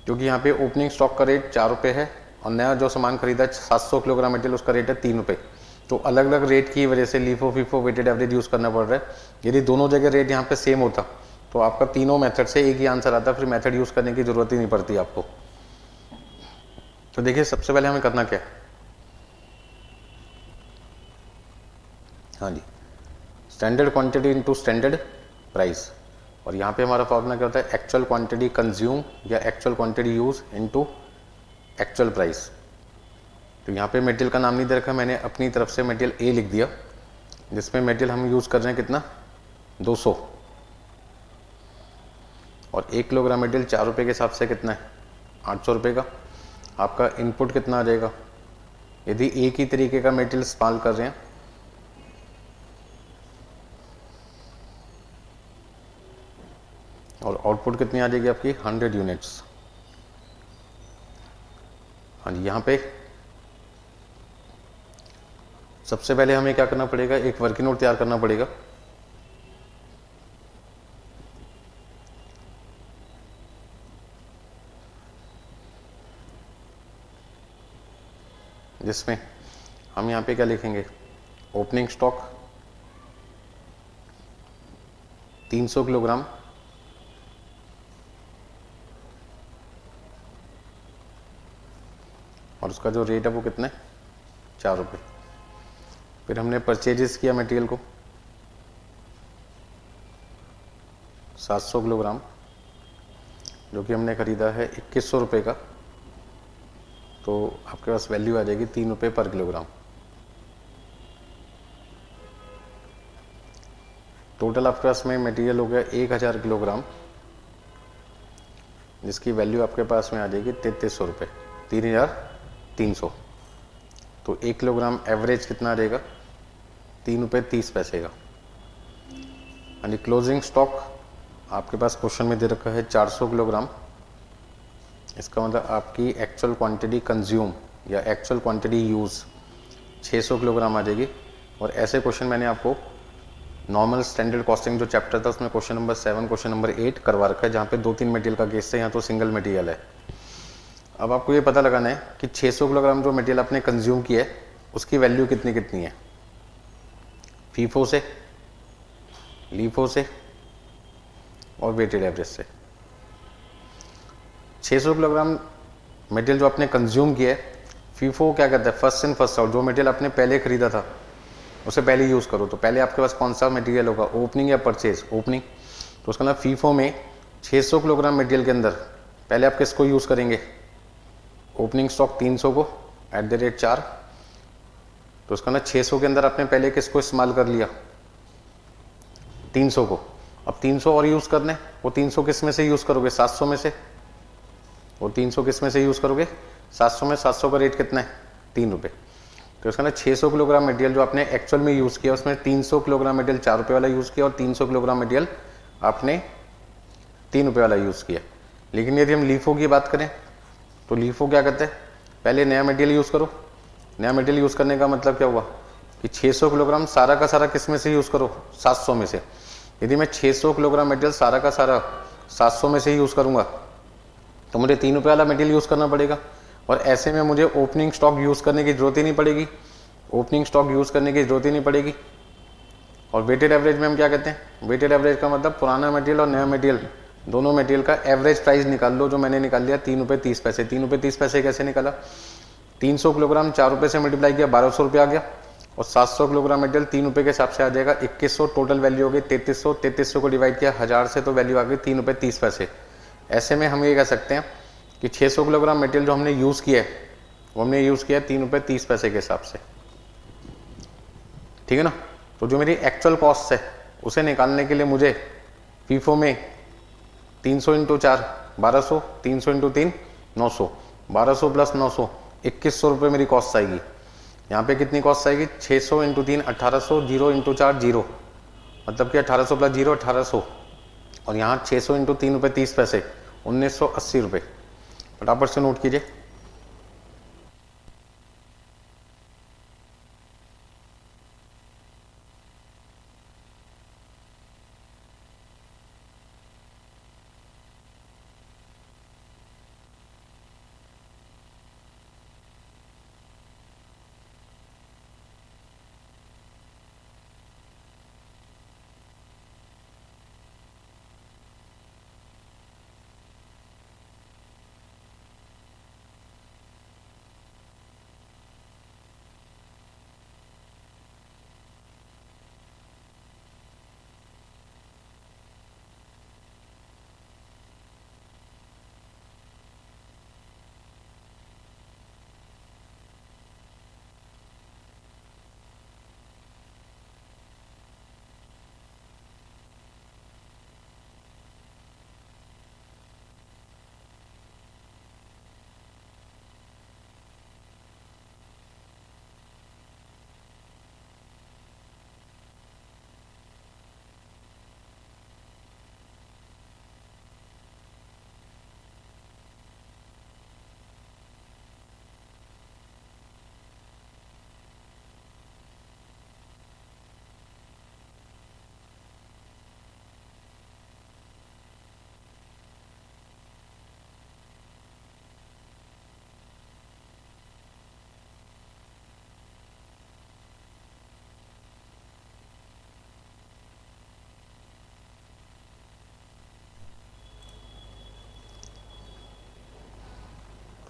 क्योंकि यहाँ पे ओपनिंग स्टॉक का रेट 4 रुपये है और नया जो सामान खरीदा 700 किलोग्राम मटेरियल उसका रेट है 3 रुपये। तो अलग अलग रेट की वजह से LIFO FIFO weighted average use करना पड़ रहा है। यदि दोनों जगह रेट यहाँ पे सेम होता तो आपका तीनों मेथड से एक ही आंसर आता है, फिर मेथड यूज करने की जरूरत ही नहीं पड़ती आपको। तो देखिए सबसे पहले हमें करना क्या है, हाँ जी, standard quantity into standard price. और यहाँ पे हमारा फॉर्मूला क्या होता है, एक्चुअल क्वांटिटी कंज्यूम या actual quantity use into actual price. तो यहाँ पे मटेरियल का नाम नहीं दे रखा, मैंने अपनी तरफ से मटेरियल ए लिख दिया, जिसमें मटेरियल हम यूज कर रहे हैं कितना, 200, और 1 किलोग्राम मटेरियल 4 रुपये के हिसाब से कितना है, 800 रुपये का। आपका इनपुट कितना आ जाएगा, यदि एक ही तरीके का मटेरियल इस्तेमाल कर रहे हैं, और आउटपुट कितनी आ जाएगी आपकी, 100 यूनिट्स। हाँ जी, यहाँ पे सबसे पहले हमें क्या करना पड़ेगा, एक वर्किंग नोट तैयार करना पड़ेगा। जिसमें हम यहाँ पे क्या लिखेंगे, ओपनिंग स्टॉक 300 किलोग्राम, और उसका जो रेट है वो कितना है, 4 रुपये। फिर हमने परचेजेस किया मटेरियल को 700 किलोग्राम, जो कि हमने खरीदा है 2100 रुपये का, तो आपके पास वैल्यू आ जाएगी 3 रुपये पर किलोग्राम। टोटल आपके पास में मटेरियल हो गया 1000 किलोग्राम, जिसकी वैल्यू आपके पास में आ जाएगी 3300 रुपये, 3300। तो 1 किलोग्राम एवरेज कितना आ जाएगा, 3 रुपये 30 पैसे का। यानी क्लोजिंग स्टॉक आपके पास क्वेश्चन में दे रखा है 400 किलोग्राम, इसका मतलब आपकी एक्चुअल क्वांटिटी कंज्यूम या एक्चुअल क्वांटिटी यूज़ 600 किलोग्राम आ जाएगी। और ऐसे क्वेश्चन मैंने आपको नॉर्मल स्टैंडर्ड कॉस्टिंग जो चैप्टर था उसमें क्वेश्चन नंबर 7, क्वेश्चन नंबर 8 करवा रखा है, जहाँ पे 2-3 मटेरियल का केस है, यहाँ तो सिंगल मटेरियल है। अब आपको ये पता लगाना है कि 600 किलोग्राम जो मटेरियल आपने कंज्यूम किया है उसकी वैल्यू कितनी कितनी है, फीफो से, लीफो से और वेटेड एवरेज से। 600 किलोग्राम मटेरियल जो आपने कंज्यूम किया है, फीफो क्या कहता है, फर्स्ट इन फर्स्ट आउट, जो मटेरियल आपने पहले खरीदा था उसे पहले यूज़ करो। तो पहले आपके पास कौन सा मटेरियल होगा, ओपनिंग या परचेज, ओपनिंग। तो उसका मतलब फीफो में 600 किलोग्राम मटेरियल के अंदर पहले आप किसको यूज़ करेंगे, ओपनिंग स्टॉक 300 को @ 4। तो उसका मतलब 600 के अंदर आपने पहले किसको इस्तेमाल कर लिया, 300 को। अब 300 और यूज़ करने, वो 300 किस में से यूज़ करोगे, 700 में से। वो 300 किस में से यूज़ करोगे, 700 में। 700 का रेट कितना है, 3 रुपये। तो इसका मतलब 600 किलोग्राम मटेरियल जो आपने एक्चुअल में यूज़ किया उसमें 300 किलोग्राम मटेरियल 4 रुपये वाला यूज़ किया और 300 किलोग्राम मटेरियल आपने 3 रुपये वाला यूज़ किया। लेकिन यदि हम लीफो की बात करें तो लीफो क्या कहते हैं, पहले नया मटेरियल यूज़ करो। नया मटेरियल यूज़ करने का मतलब क्या हुआ कि 600 किलोग्राम सारा का सारा किस में से यूज़ करो, 700 में से। यदि मैं 600 किलोग्राम मटेरियल सारा का सारा 700 में से यूज़ करूँगा तो मुझे 3 रुपये वाला मटेरियल यूज़ करना पड़ेगा, और ऐसे में मुझे ओपनिंग स्टॉक यूज़ करने की जरूरत ही नहीं पड़ेगी, ओपनिंग स्टॉक यूज़ करने की जरूरत ही नहीं पड़ेगी। और वेटेड एवरेज में हम क्या कहते हैं, वेटेड एवरेज का मतलब पुराना मटेरियल और नया मटेरियल दोनों मटेरियल का एवरेज प्राइस निकाल लो, जो मैंने निकाल लिया 3 रुपये 30 पैसे। 3 रुपये 30 पैसे कैसे निकाला, 300 किलोग्राम 4 रुपये से मल्टीप्लाई किया, 1200 रुपये आ गया, और 700 किलोग्राम मटेरियल 3 रुपये के हिसाब से आ जाएगा 2100, टोटल वैल्यू हो गई 3300। 3300 को डिवाइड किया 1000 से, तो वैल्यू आ गई 3 रुपये 30 पैसे। ऐसे में हम ये कह सकते हैं कि 600 किलोग्राम मटेरियल जो हमने यूज़ किया है वो हमने यूज़ किया 3 रुपये 30 पैसे के हिसाब से, ठीक है ना। तो जो मेरी एक्चुअल कॉस्ट है उसे निकालने के लिए मुझे फीफो में 300 × 4 1200, 300 × 3 900, 1200 + 900 2100 रुपये मेरी कॉस्ट आएगी। यहाँ पे कितनी कॉस्ट आएगी, 600 × 3 1800, 0 × 4 0, मतलब कि 1800 + 0 1800, और यहाँ 600 × 3 रुपये 30 पैसे 1980 रुपये। फटाफट से नोट कीजिए।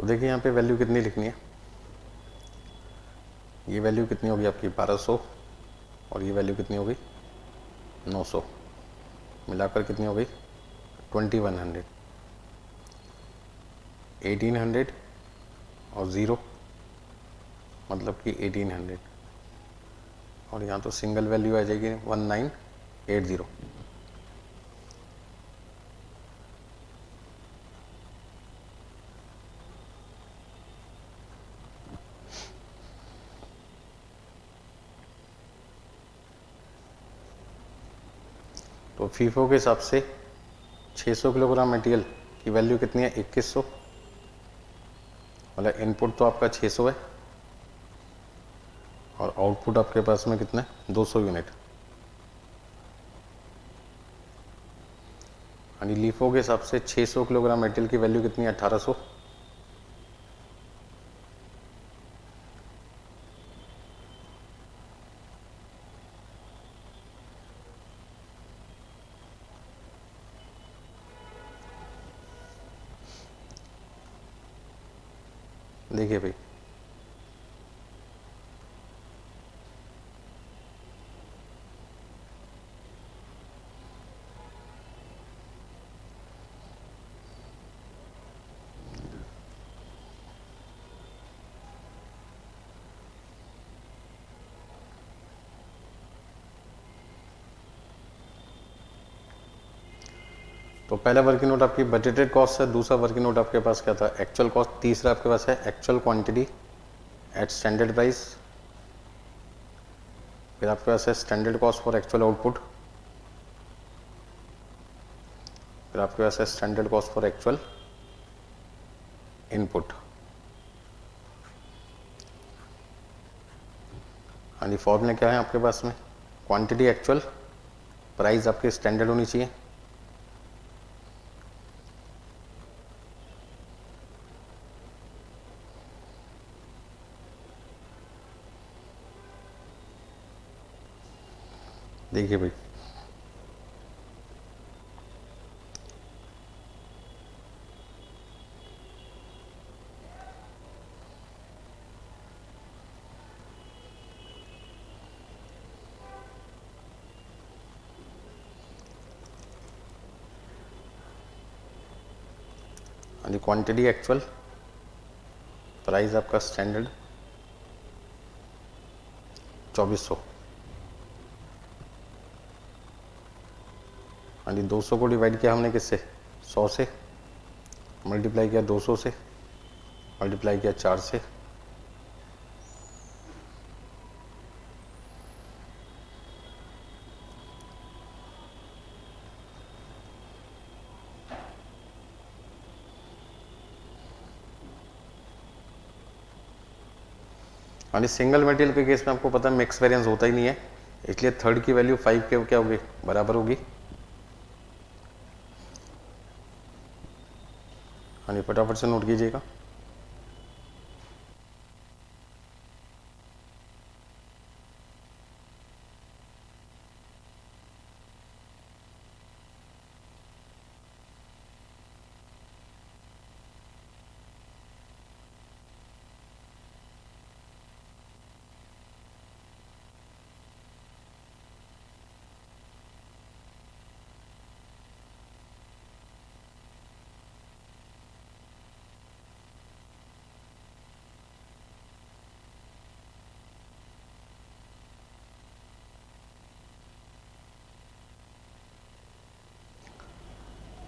तो देखिए यहाँ पे वैल्यू कितनी लिखनी है, ये वैल्यू कितनी होगी आपकी 1200 और ये वैल्यू कितनी होगी 900, मिलाकर कितनी हो गई 2100, 1800 और 0 मतलब कि 1800 और यहाँ तो सिंगल वैल्यू आ जाएगी 1980। तो फीफो के हिसाब से 600 किलोग्राम मटेरियल की वैल्यू कितनी है 2100, मतलब इनपुट तो आपका 600 है और आउटपुट आपके पास में कितना है 200 यूनिट। यानी लीफो के हिसाब से 600 किलोग्राम मटेरियल की वैल्यू कितनी है 1800, देखिए भाई तो पहला वर्किंग नोट आपकी बजटेड कॉस्ट है, दूसरा वर्किंग नोट आपके पास क्या था एक्चुअल कॉस्ट, तीसरा आपके पास है actual quantity at standard price, फिर आपके पास है standard cost for actual output, फिर आपके पास है standard cost for actual input. हाँ जी, फॉर्मूला क्या है आपके पास में, क्वांटिटी एक्चुअल, प्राइस आपकी स्टैंडर्ड होनी चाहिए, देखिए भाई हाँ जी, क्वांटिटी एक्चुअल, प्राइस आपका स्टैंडर्ड 2400। हाँ जी, 200 को डिवाइड किया हमने किससे 100 से, मल्टीप्लाई किया 200 से, मल्टीप्लाई किया 4 से, यानी सिंगल मटेरियल के केस में आपको पता है मिक्स वेरिएंस होता ही नहीं है, इसलिए थर्ड की वैल्यू 5 के क्या होगी बराबर होगी। हाँ जी, फटाफट से नोट कीजिएगा।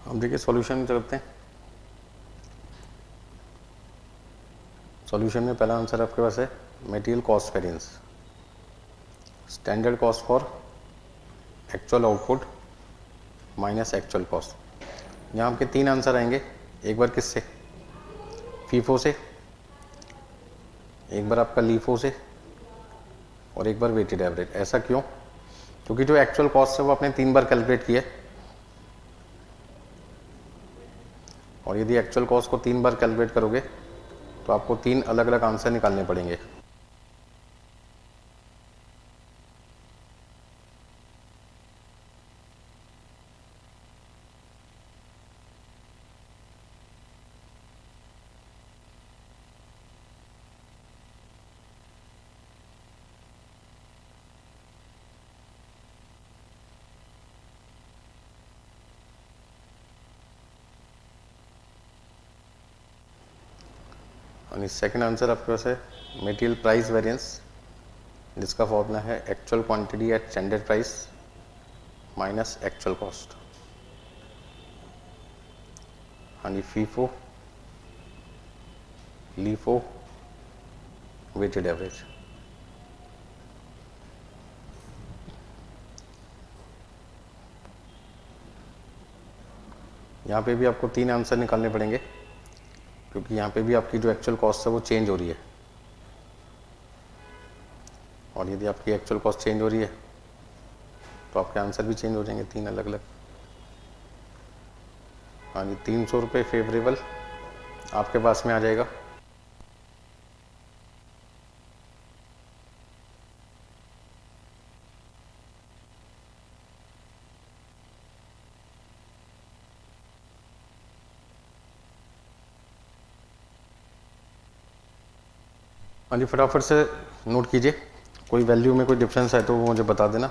अब देखिए सॉल्यूशन करते हैं। सॉल्यूशन में पहला आंसर आपके पास है material cost variance, standard cost for actual output minus actual cost. यहाँ आपके 3 आंसर आएंगे, एक बार किससे फीफो से, एक बार आपका लीफो से और एक बार वेटेड एवरेज। ऐसा क्यों, क्योंकि जो एक्चुअल कॉस्ट है वो आपने 3 बार कैलकुलेट किया है और यदि एक्चुअल कॉस्ट को 3 बार कैलकुलेट करोगे तो आपको 3 अलग अलग आंसर निकालने पड़ेंगे। और सेकंड आंसर आपके पास है मटेरियल प्राइस वेरिएंस, जिसका फॉर्मूला है actual quantity at standard price minus actual cost. हाँ जी, फीफो, लीफो, वेटेड एवरेज। यहाँ पे भी आपको 3 आंसर निकालने पड़ेंगे, क्योंकि यहाँ पे भी आपकी जो एक्चुअल कॉस्ट है वो चेंज हो रही है, और यदि आपकी एक्चुअल कॉस्ट चेंज हो रही है तो आपके आंसर भी चेंज हो जाएंगे 3 अलग अलग। हाँ जी, 300 रुपये फेवरेबल आपके पास में आ जाएगा। हाँ जी, फटाफट से नोट कीजिए, कोई वैल्यू में कोई डिफरेंस है तो वो मुझे बता देना।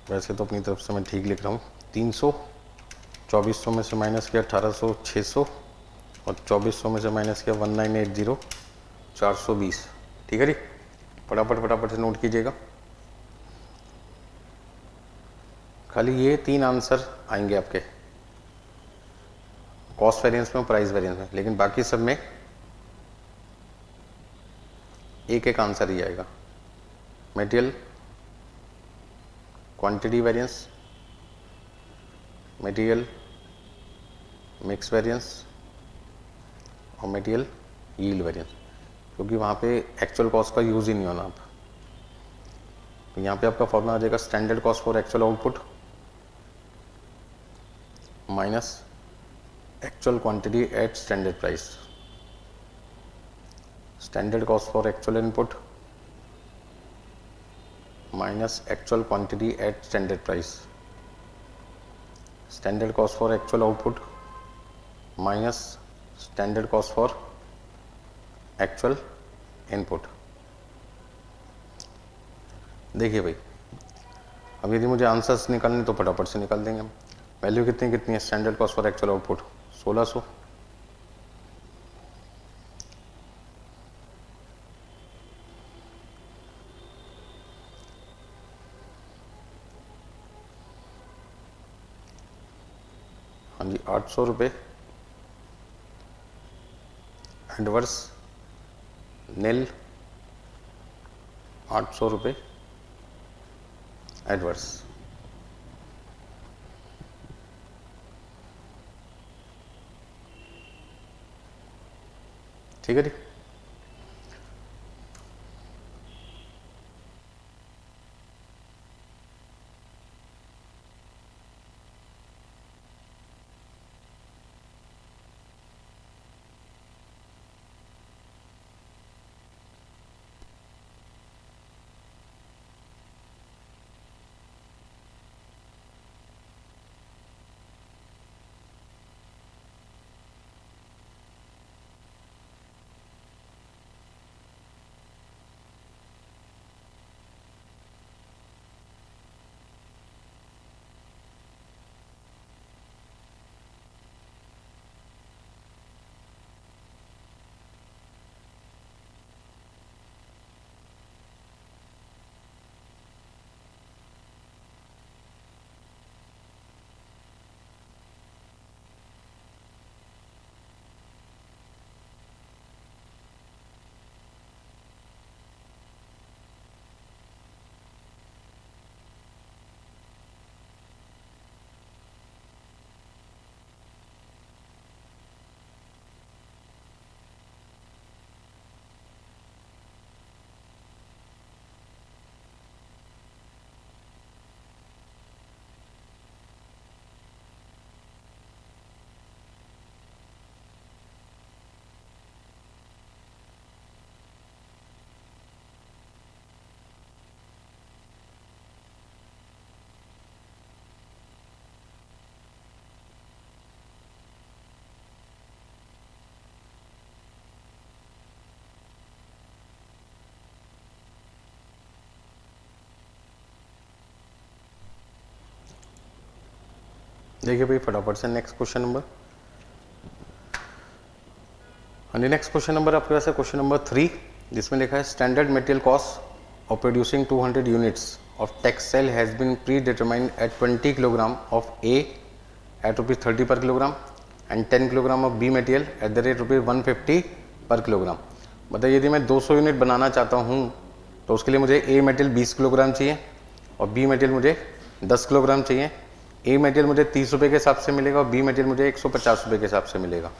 वैसे तो अपनी तरफ से मैं ठीक लिख रहा हूँ। 300, 2400 में से माइनस किया 1800, 600, और 2400 में से माइनस किया 1980, 420। ठीक है जी, फटाफट से नोट कीजिएगा। खाली ये 3 आंसर आएंगे आपके कॉस्ट वेरिएंस में और प्राइस वेरिएंस में, लेकिन बाकी सब में एक एक आंसर ही आएगा। Material quantity variance, material mix variance और मटेरियल यील्ड वेरिएंस, क्योंकि वहाँ पे एक्चुअल कॉस्ट का यूज़ ही नहीं होना। आप तो यहाँ पे आपका फॉर्मूला आ जाएगा standard cost for actual output minus actual quantity at standard price. Standard cost for actual input minus actual quantity at standard price. Standard cost for actual output minus standard cost for actual input. देखिए भाई, अब यदि मुझे answers निकालने तो फटाफट से निकाल देंगे हम। वैल्यू कितनी है standard cost for actual output 1600, हाँ जी 800 रुपये एडवर्स नील, 800 रुपये एडवर्स। ठीक है जी, देखिए भाई फटाफट से नेक्स्ट क्वेश्चन नंबर हाँ जी, नेक्स्ट क्वेश्चन नंबर आपके पास है क्वेश्चन नंबर 3, जिसमें लिखा है standard material cost of producing 200 units of textile has been predetermined at 20 kilogram of A at ₹30 per kilogram and 10 kilogram of B material at the rate ₹150 per kilogram. मतलब यदि मैं 200 unit बनाना चाहता हूँ तो उसके लिए मुझे ए मटेरियल 20 किलोग्राम चाहिए और बी मटेरियल मुझे 10 किलोग्राम चाहिए। ए मटेरियल मुझे 30 रुपये के हिसाब से मिलेगा और बी मटेरियल मुझे 150 रुपये के हिसाब से मिलेगा।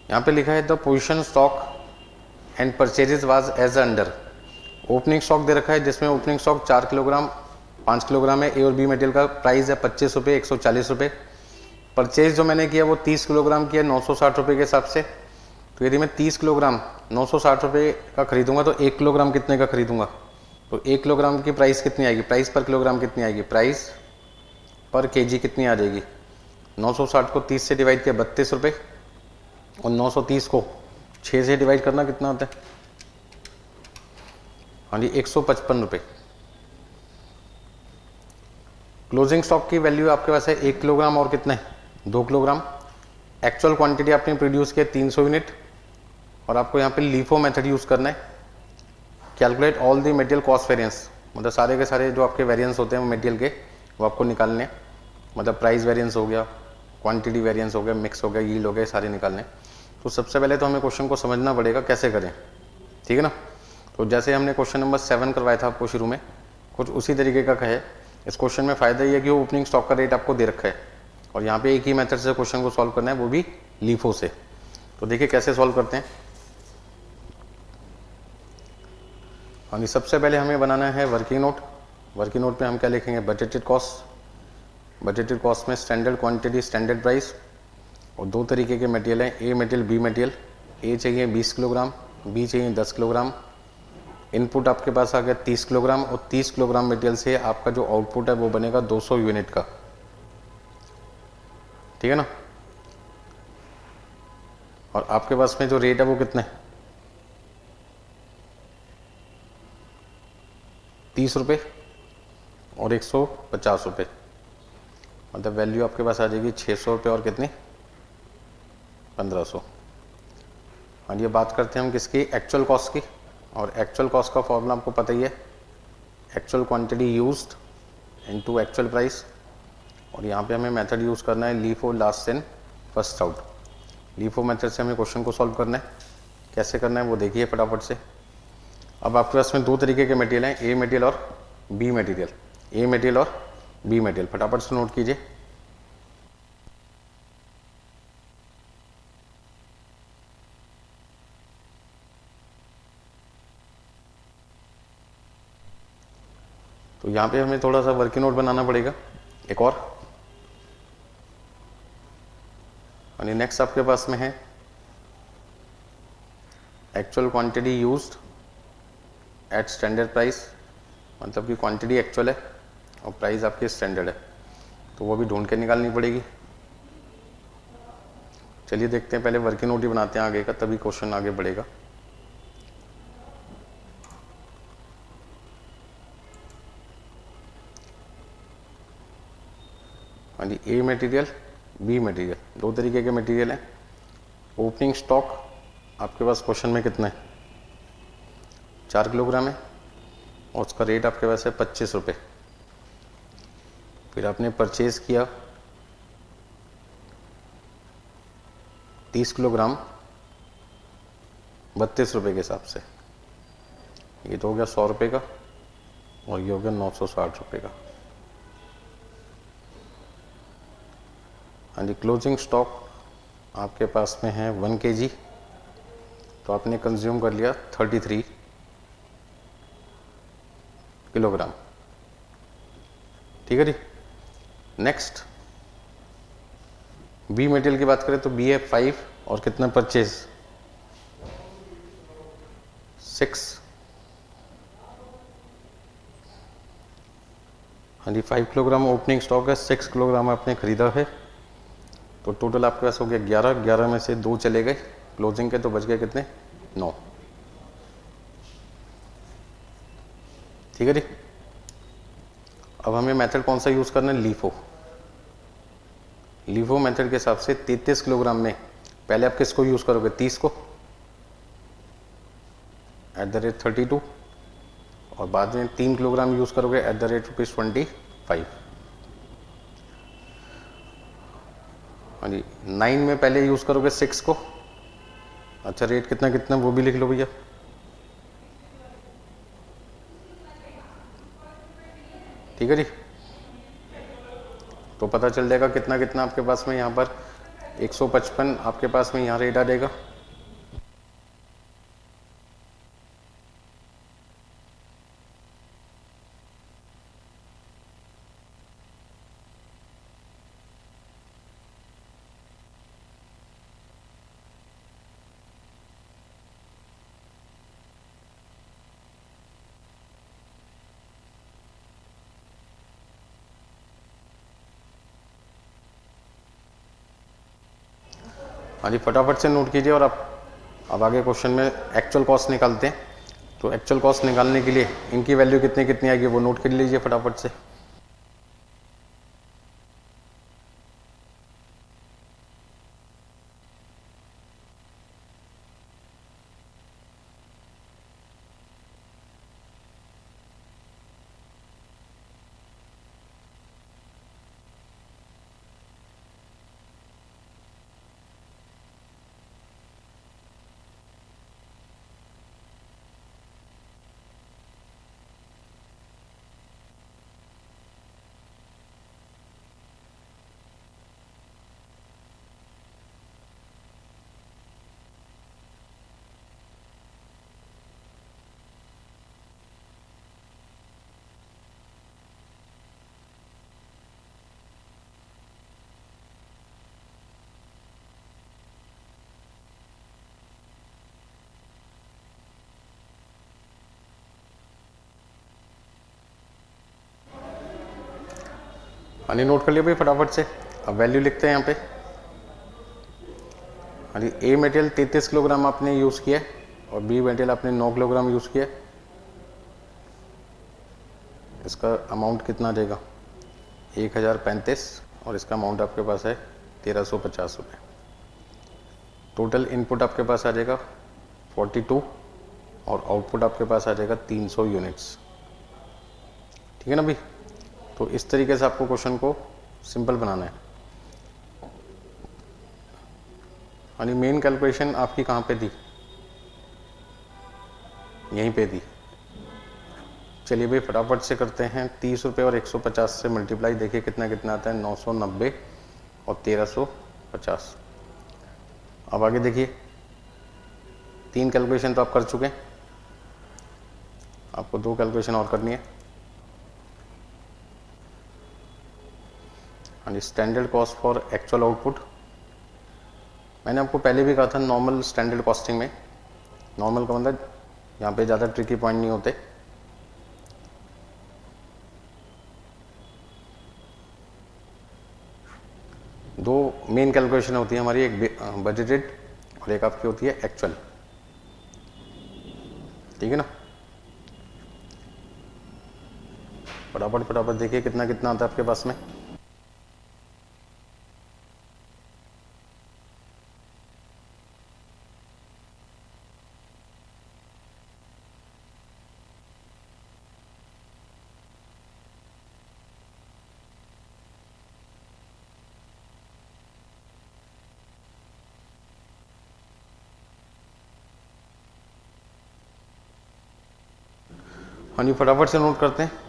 यहाँ पे लिखा है the position stock and purchases was as under. Opening stock दे रखा है जिसमें ओपनिंग स्टॉक 4 किलोग्राम 5 किलोग्राम है। ए और बी मटेरियल का प्राइस है 25 रुपये 140 रुपये। परचेज जो मैंने किया वो 30 किलोग्राम किया 960 रुपये के हिसाब से। तो यदि मैं 30 किलोग्राम 960 रुपये का खरीदूंगा तो 1 किलोग्राम कितने का खरीदूंगा, तो 1 किलोग्राम की प्राइस कितनी आएगी, प्राइस पर किलोग्राम कितनी आएगी, प्राइस पर केजी कितनी आ जाएगी। 960 को 30 से डिवाइड किया 32 रुपये और 930 को 6 से डिवाइड करना कितना होता है, हाँ जी 155 रुपये। क्लोजिंग स्टॉक की वैल्यू आपके पास है 1 किलोग्राम और कितने 2 किलोग्राम। एक्चुअल क्वांटिटी आपने प्रोड्यूस किया 300 यूनिट और आपको यहाँ पे लीफो मेथड यूज़ करना है। Calculate all the material cost variance, मतलब सारे के सारे जो आपके वेरिएंस होते हैं मटेरियल के वो आपको निकालने, मतलब प्राइस वेरिएंस हो गया, क्वांटिटी वेरिएंस हो गया, मिक्स हो गया, यील्ड हो गया, सारे निकालने। तो सबसे पहले तो हमें क्वेश्चन को समझना पड़ेगा कैसे करें, ठीक है ना। तो जैसे हमने क्वेश्चन नंबर 7 करवाया था आपको शुरू में, कुछ उसी तरीके का कहे। इस क्वेश्चन में फ़ायदा ये है कि ओपनिंग स्टॉक का रेट आपको दे रखा है और यहाँ पे एक ही मेथड से क्वेश्चन को सॉल्व करना है, वो भी लीफो से। तो देखिए कैसे सॉल्व करते हैं। हाँ, सबसे पहले हमें बनाना है वर्किंग नोट। वर्किंग नोट पे हम क्या लिखेंगे, बजटेड कॉस्ट। बजटेड कॉस्ट में स्टैंडर्ड क्वांटिटी स्टैंडर्ड प्राइस और दो तरीके के मटेरियल हैं, ए मटेरियल बी मटेरियल। ए चाहिए 20 किलोग्राम, बी चाहिए 10 किलोग्राम। इनपुट आपके पास आ गया 30 किलोग्राम और 30 किलोग्राम मटेरियल से आपका जो आउटपुट है वो बनेगा 200 यूनिट का, ठीक है ना। और आपके पास में जो रेट है वो कितने 30 रुपये और 150 रुपये, मतलब वैल्यू आपके पास आ जाएगी 600 रुपये और कितनी 1500। और ये बात करते हैं हम किसकी, एक्चुअल कॉस्ट की। और एक्चुअल कॉस्ट का फॉर्मूला आपको पता ही है, actual quantity used into actual price. और यहाँ पे हमें मेथड यूज़ करना है LIFO last in first out. LIFO method से हमें क्वेश्चन को सॉल्व करना है। कैसे करना है वो देखिए फटाफट से। अब आपके पास में दो तरीके के मटेरियल हैं, ए मटेरियल और बी मटेरियल। ए मटेरियल और बी मटेरियल फटाफट से नोट कीजिए। तो यहाँ पे हमें थोड़ा सा वर्किंग नोट बनाना पड़ेगा एक और। नेक्स्ट आपके पास में है actual quantity used eight standard price, मतलब कि क्वांटिटी एक्चुअल है और प्राइस आपकी स्टैंडर्ड है, तो वो भी ढूंढ के निकालनी पड़ेगी। चलिए देखते हैं, पहले वर्किंग नोट ही बनाते हैं आगे का, तभी क्वेश्चन आगे बढ़ेगा। हाँ जी, ए मटेरियल बी मटेरियल, दो तरीके के मटेरियल हैं। ओपनिंग स्टॉक आपके पास क्वेश्चन में कितना है 4 किलोग्राम है और उसका रेट आपके पास है 25 रुपये। फिर आपने परचेज किया 30 किलोग्राम 32 रुपये के हिसाब से, ये तो हो गया 100 रुपये का और ये हो गया 960 रुपये का। हाँ जी, क्लोजिंग स्टॉक आपके पास में है 1 kg, तो आपने कंज्यूम कर लिया 33 किलोग्राम, ठीक है जी। नेक्स्ट बी मटेरियल की बात करें तो बी है 5 और कितना परचेज 6। हाँ जी, 5 किलोग्राम ओपनिंग स्टॉक है, 6 किलोग्राम आपने खरीदा है, तो टोटल आपके पास हो गया 11। 11 में से 2 चले गए क्लोजिंग के, तो बच गए कितने 9, ठीक है जी। अब हमें मेथड कौन सा यूज़ करना है, लीफो। लीफो मेथड के हिसाब से 33 किलोग्राम में पहले आप किसको यूज़ करोगे, 30 को @32, और बाद में 3 किलोग्राम यूज़ करोगे ₹25। हाँ जी, 9 में पहले यूज़ करोगे 6 को। अच्छा, रेट कितना कितना वो भी लिख लो भैया। ठीक है जी, तो पता चल जाएगा कितना कितना आपके पास में यहाँ पर 155 आपके पास में यहाँ रेट आ जाएगा। हाँ जी, फटाफट से नोट कीजिए। और अब आगे क्वेश्चन में एक्चुअल कॉस्ट निकालते हैं। तो एक्चुअल कॉस्ट निकालने के लिए इनकी वैल्यू कितनी कितनी आएगी वो नोट कर लीजिए फटाफट से। हाँ जी, नोट कर लिया भाई फटाफट से। अब वैल्यू लिखते हैं यहाँ पे। हाँ जी, ए मटेरियल 33 किलोग्राम आपने यूज़ किया और बी मटेरियल आपने 9 किलोग्राम यूज़ किया। इसका अमाउंट कितना आ जाएगा, 1035, और इसका अमाउंट आपके पास है 1350 रुपये। टोटल इनपुट आपके पास आ जाएगा 42 और आउटपुट आपके पास आ जाएगा 300 यूनिट्स। ठीक है ना भाई। तो इस तरीके से आपको क्वेश्चन को सिंपल बनाना है। यानी मेन कैलकुलेशन आपकी कहाँ पे थी, यहीं पे थी। चलिए भाई फटाफट से करते हैं। 30 रुपये और 150 से मल्टीप्लाई, देखिए कितना कितना आता है, 990 और 1350। अब आगे देखिए, 3 कैलकुलेशन तो आप कर चुके हैं, आपको 2 कैलकुलेशन और करनी है। हाँ जी, standard cost for actual output. मैंने आपको पहले भी कहा था नॉर्मल स्टैंडर्ड कॉस्टिंग में, नॉर्मल का मतलब यहाँ पे ज़्यादा ट्रिकी पॉइंट नहीं होते। दो मेन कैलकुलेशन होती है हमारी, एक बजटेड और एक आपकी होती है एक्चुअल। ठीक है ना। फटाफट फटाफट देखिए कितना कितना आता है आपके पास में। हाँ जी, फटाफट से नोट करते हैं।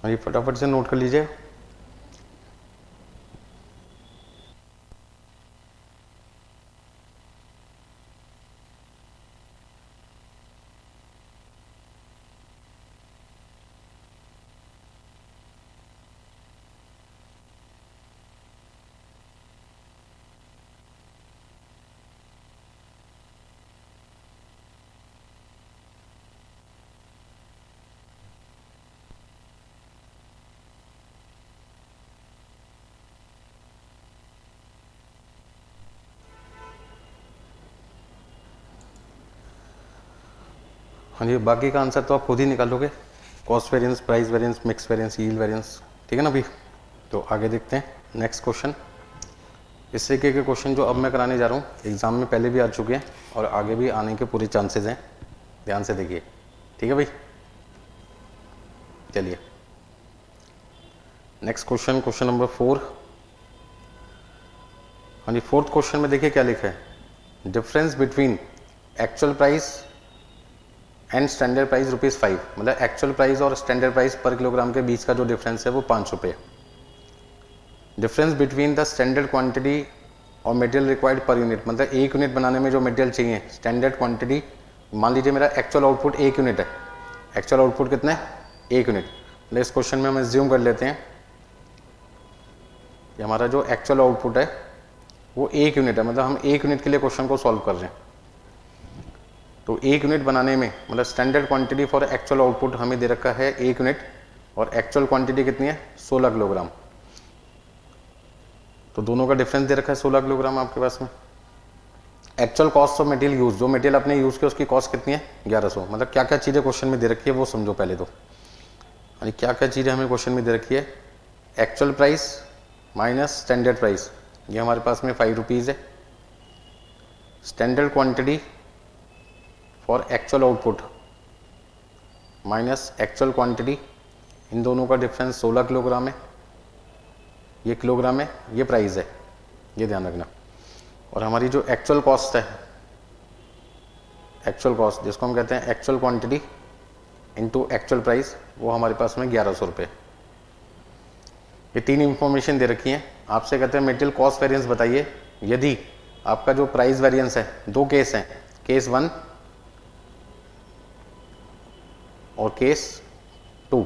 हाँ जी, फटाफट से नोट कर लीजिए। हाँ जी, बाकी का आंसर तो आप खुद ही निकालोगे, cost variance, price variance, mix variance, yield variance, ठीक है ना भाई। तो आगे देखते हैं नेक्स्ट क्वेश्चन। इस तरीके के क्वेश्चन जो अब मैं कराने जा रहा हूँ एग्जाम में पहले भी आ चुके हैं और आगे भी आने के पूरे चांसेस हैं, ध्यान से देखिए, ठीक है भाई। चलिए नेक्स्ट क्वेश्चन, क्वेश्चन नंबर 4। हाँ जी, फोर्थ क्वेश्चन में देखिए क्या लिखा है, difference between actual price and standard price ₹5, मतलब एक्चुअल प्राइस और स्टैंडर्ड प्राइस पर किलोग्राम के बीच का जो डिफरेंस है वो ₹5। Difference between the standard quantity और मटेरियल रिक्वायर्ड पर यूनिट, मतलब एक यूनिट बनाने में जो मटेरियल चाहिए, स्टैंडर्ड क्वांटिटी, मान लीजिए मेरा एक्चुअल आउटपुट 1 यूनिट है, एक्चुअल आउटपुट कितना है 1 यूनिट, मतलब इस क्वेश्चन में हम एज्यूम कर लेते हैं कि हमारा जो एक्चुअल आउटपुट है वो 1 यूनिट है, मतलब हम 1 यूनिट के लिए क्वेश्चन को सॉल्व कर रहे हैं। तो 1 यूनिट बनाने में मतलब standard quantity for actual output हमें दे रखा है 1 यूनिट और एक्चुअल क्वांटिटी कितनी है 16 किलोग्राम। तो दोनों का डिफरेंस दे रखा है 16 किलोग्राम आपके पास में। Actual cost of material use, जो मटेरियल आपने यूज किया उसकी कॉस्ट कितनी है 1100। मतलब क्या क्या चीजें क्वेश्चन में दे रखी है वो समझो पहले तो, यानी क्या क्या चीजें हमें क्वेश्चन में दे रखी है, actual price minus standard price, ये हमारे पास में ₹5 है। Standard quantity for actual output minus actual quantity, इन दोनों का डिफरेंस 16 किलोग्राम है, ये किलोग्राम है, ये प्राइस है, ये ध्यान रखना। और हमारी जो एक्चुअल कॉस्ट है, एक्चुअल कॉस्ट जिसको हम कहते हैं actual quantity into actual price, वो हमारे पास में ₹1100। ये 3 इंफॉर्मेशन दे रखी है। आपसे कहते हैं मटेरियल कॉस्ट वेरिएंस बताइए यदि आपका जो प्राइस वेरिएंस है, 2 केस हैं, केस 1 और केस 2।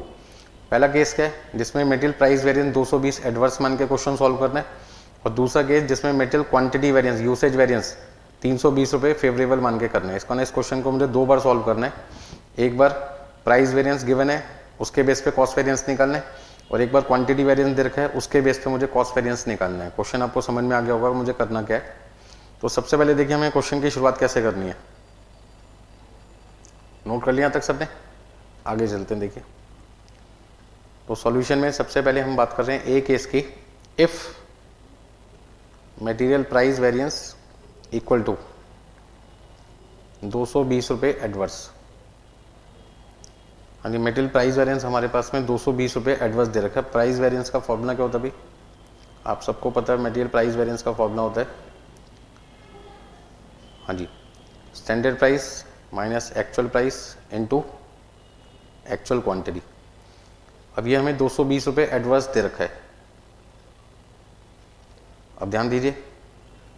पहला केस क्या है जिसमें मटेरियल प्राइस वेरिएंस 220 एडवर्स मान के क्वेश्चन सॉल्व करना है, और दूसरा केस जिसमें material quantity variance, usage variance ₹320 favourable मान के करना है। इसका ना इस क्वेश्चन को मुझे 2 बार सॉल्व करना है, एक बार प्राइस वेरिएंस गिवन है उसके बेस पे कॉस्ट वेरिएंस निकालना है, और एक बार क्वांटिटी वेरिएंस दे रखा है उसके बेस पे मुझे कॉस्ट वेरिएंस निकालना है। क्वेश्चन आपको समझ में आ गया होगा मुझे करना क्या है। तो सबसे पहले देखिए हमें क्वेश्चन की शुरुआत कैसे करनी है, नोट कर लिया तक सबने, आगे चलते हैं। देखिए तो सॉल्यूशन में सबसे पहले हम बात कर रहे हैं ए केस की, if material price variance equal to ₹220 adverse. हाँ जी, मटेरियल प्राइस वेरिएंस हमारे पास में ₹220 एडवर्स दे रखा है। प्राइस वेरिएंस का फॉर्मूला क्या होता है भाई, आप सबको पता है मटेरियल प्राइस वेरिएंस का फॉर्मूला होता है, हाँ जी, standard price minus actual price into actual quantity. अब ये हमें ₹220 एडवर्स दे रखा है। अब ध्यान दीजिए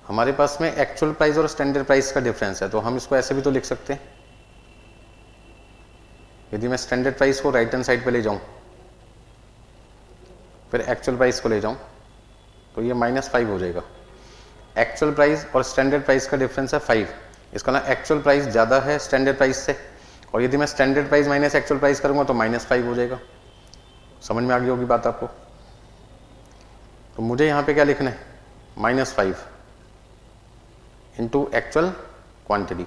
हमारे पास में एक्चुअल प्राइस और स्टैंडर्ड प्राइस का डिफरेंस है, तो हम इसको ऐसे भी तो लिख सकते हैं, यदि मैं स्टैंडर्ड प्राइस को राइट हैंड साइड पे ले जाऊं फिर एक्चुअल प्राइस को ले जाऊं तो ये -5 हो जाएगा। एक्चुअल प्राइस और स्टैंडर्ड प्राइस का डिफरेंस है 5, इसका ना एक्चुअल प्राइस ज़्यादा है स्टैंडर्ड प्राइस से, और यदि मैं standard price minus actual price करूंगा तो -5 हो जाएगा। समझ में आ गई होगी बात आपको। तो मुझे यहाँ पे क्या लिखना है, -5 इंटू एक्चुअल क्वांटिटी।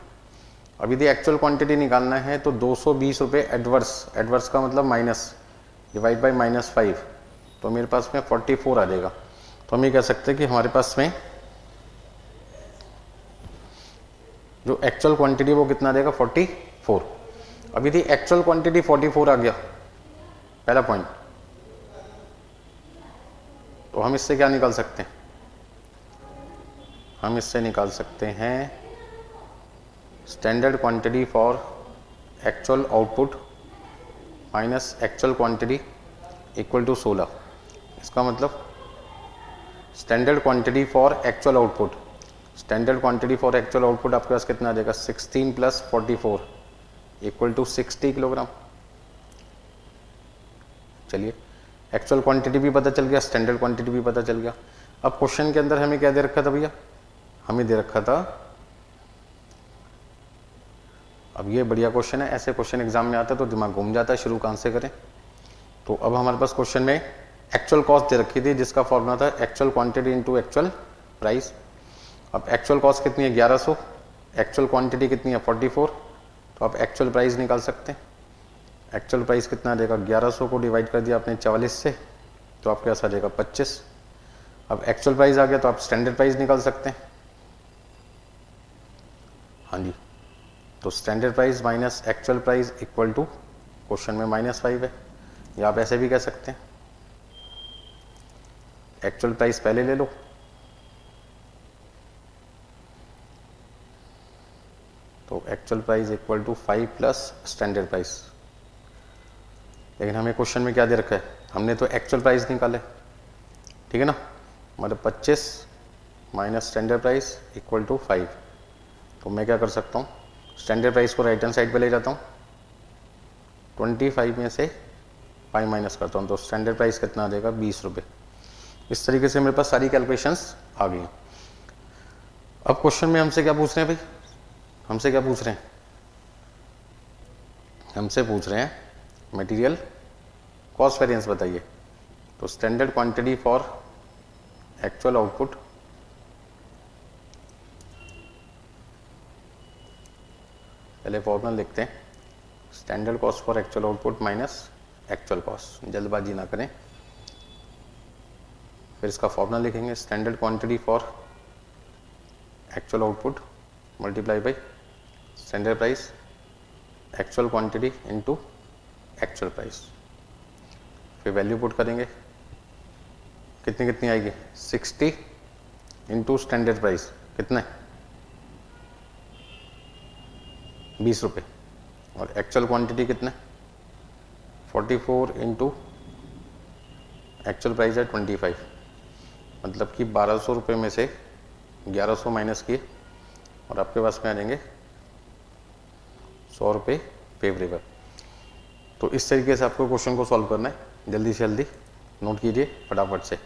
अब यदि एक्चुअल क्वांटिटी निकालना है तो ₹220 एडवर्स, एडवर्स का मतलब माइनस, डिवाइड बाई -5, तो मेरे पास में 44 आ जाएगा। तो हम ये कह सकते हैं कि हमारे पास में जो एक्चुअल क्वांटिटी वो कितना आ जाएगा 44। अब यदि एक्चुअल क्वांटिटी 44 आ गया, पहला पॉइंट, तो हम इससे क्या निकाल सकते हैं, हम इससे निकाल सकते हैं standard quantity for actual output minus actual quantity equal to 16। इसका मतलब standard quantity for actual output, standard quantity for actual output आपके पास कितना आ जाएगा 16 + 44 इक्वल टू 60 किलोग्राम। चलिए एक्चुअल क्वांटिटी भी पता चल गया, स्टैंडर्ड क्वांटिटी भी पता चल गया। अब क्वेश्चन के अंदर हमें क्या दे रखा था भैया, हमें दे रखा था, अब ये बढ़िया क्वेश्चन है, ऐसे क्वेश्चन एग्जाम में आता है तो दिमाग घूम जाता है, शुरू कहाँ से करें। तो अब हमारे पास क्वेश्चन में एक्चुअल कॉस्ट दे रखी थी जिसका फॉर्मूला था actual quantity into actual price. अब एक्चुअल कॉस्ट कितनी है 1100, एक्चुअल क्वांटिटी कितनी है 44, तो आप एक्चुअल प्राइस निकाल सकते हैं। एक्चुअल प्राइस कितना आ जाएगा, 1100 को डिवाइड कर दिया आपने 44 से, तो आपके पास आ जाएगा 25। अब एक्चुअल प्राइस आ गया तो आप स्टैंडर्ड प्राइस निकाल सकते हैं। हाँ जी, तो standard price minus actual price equal to, question में -5 है, या आप ऐसे भी कह सकते हैं, एक्चुअल प्राइस पहले ले लो, तो actual price equal to 5 plus standard price. लेकिन हमें क्वेश्चन में क्या दे रखा है, हमने तो एक्चुअल प्राइस निकाले, ठीक है ना, मतलब 25 minus standard price equal to 5। तो मैं क्या कर सकता हूँ, स्टैंडर्ड प्राइस को राइट हैंड साइड पे ले जाता हूँ, 25 में से 5 माइनस करता हूँ, तो स्टैंडर्ड प्राइस कितना आ जाएगा, 20 रुपये। इस तरीके से मेरे पास सारी कैलकुलेशंस आ गई। अब क्वेश्चन में हमसे क्या पूछ रहे हैं भाई, हमसे क्या पूछ रहे हैं, हमसे पूछ रहे हैं मटेरियल कॉस्ट वेरिएंस बताइए। तो standard quantity for actual output पहले फॉर्मूला लिखते हैं, standard cost for actual output minus actual cost, जल्दबाजी ना करें। फिर इसका फॉर्मूला लिखेंगे, standard quantity for actual output multiply by standard price actual quantity into actual price. फिर वैल्यू पुट करेंगे, कितनी कितनी आएगी, 60 इंटू स्टैंडर्ड प्राइस कितने, 20 रुपये, और एक्चुअल क्वांटिटी कितने, 44 इंटू एक्चुअल प्राइस है 25, मतलब कि 1200 रुपये में से 1100 माइनस किए और आपके पास में आ जाएंगे 100 रुपये फेवरेबल। तो इस तरीके से आपको क्वेश्चन को सॉल्व करना है, जल्दी से जल्दी नोट कीजिए फटाफट से।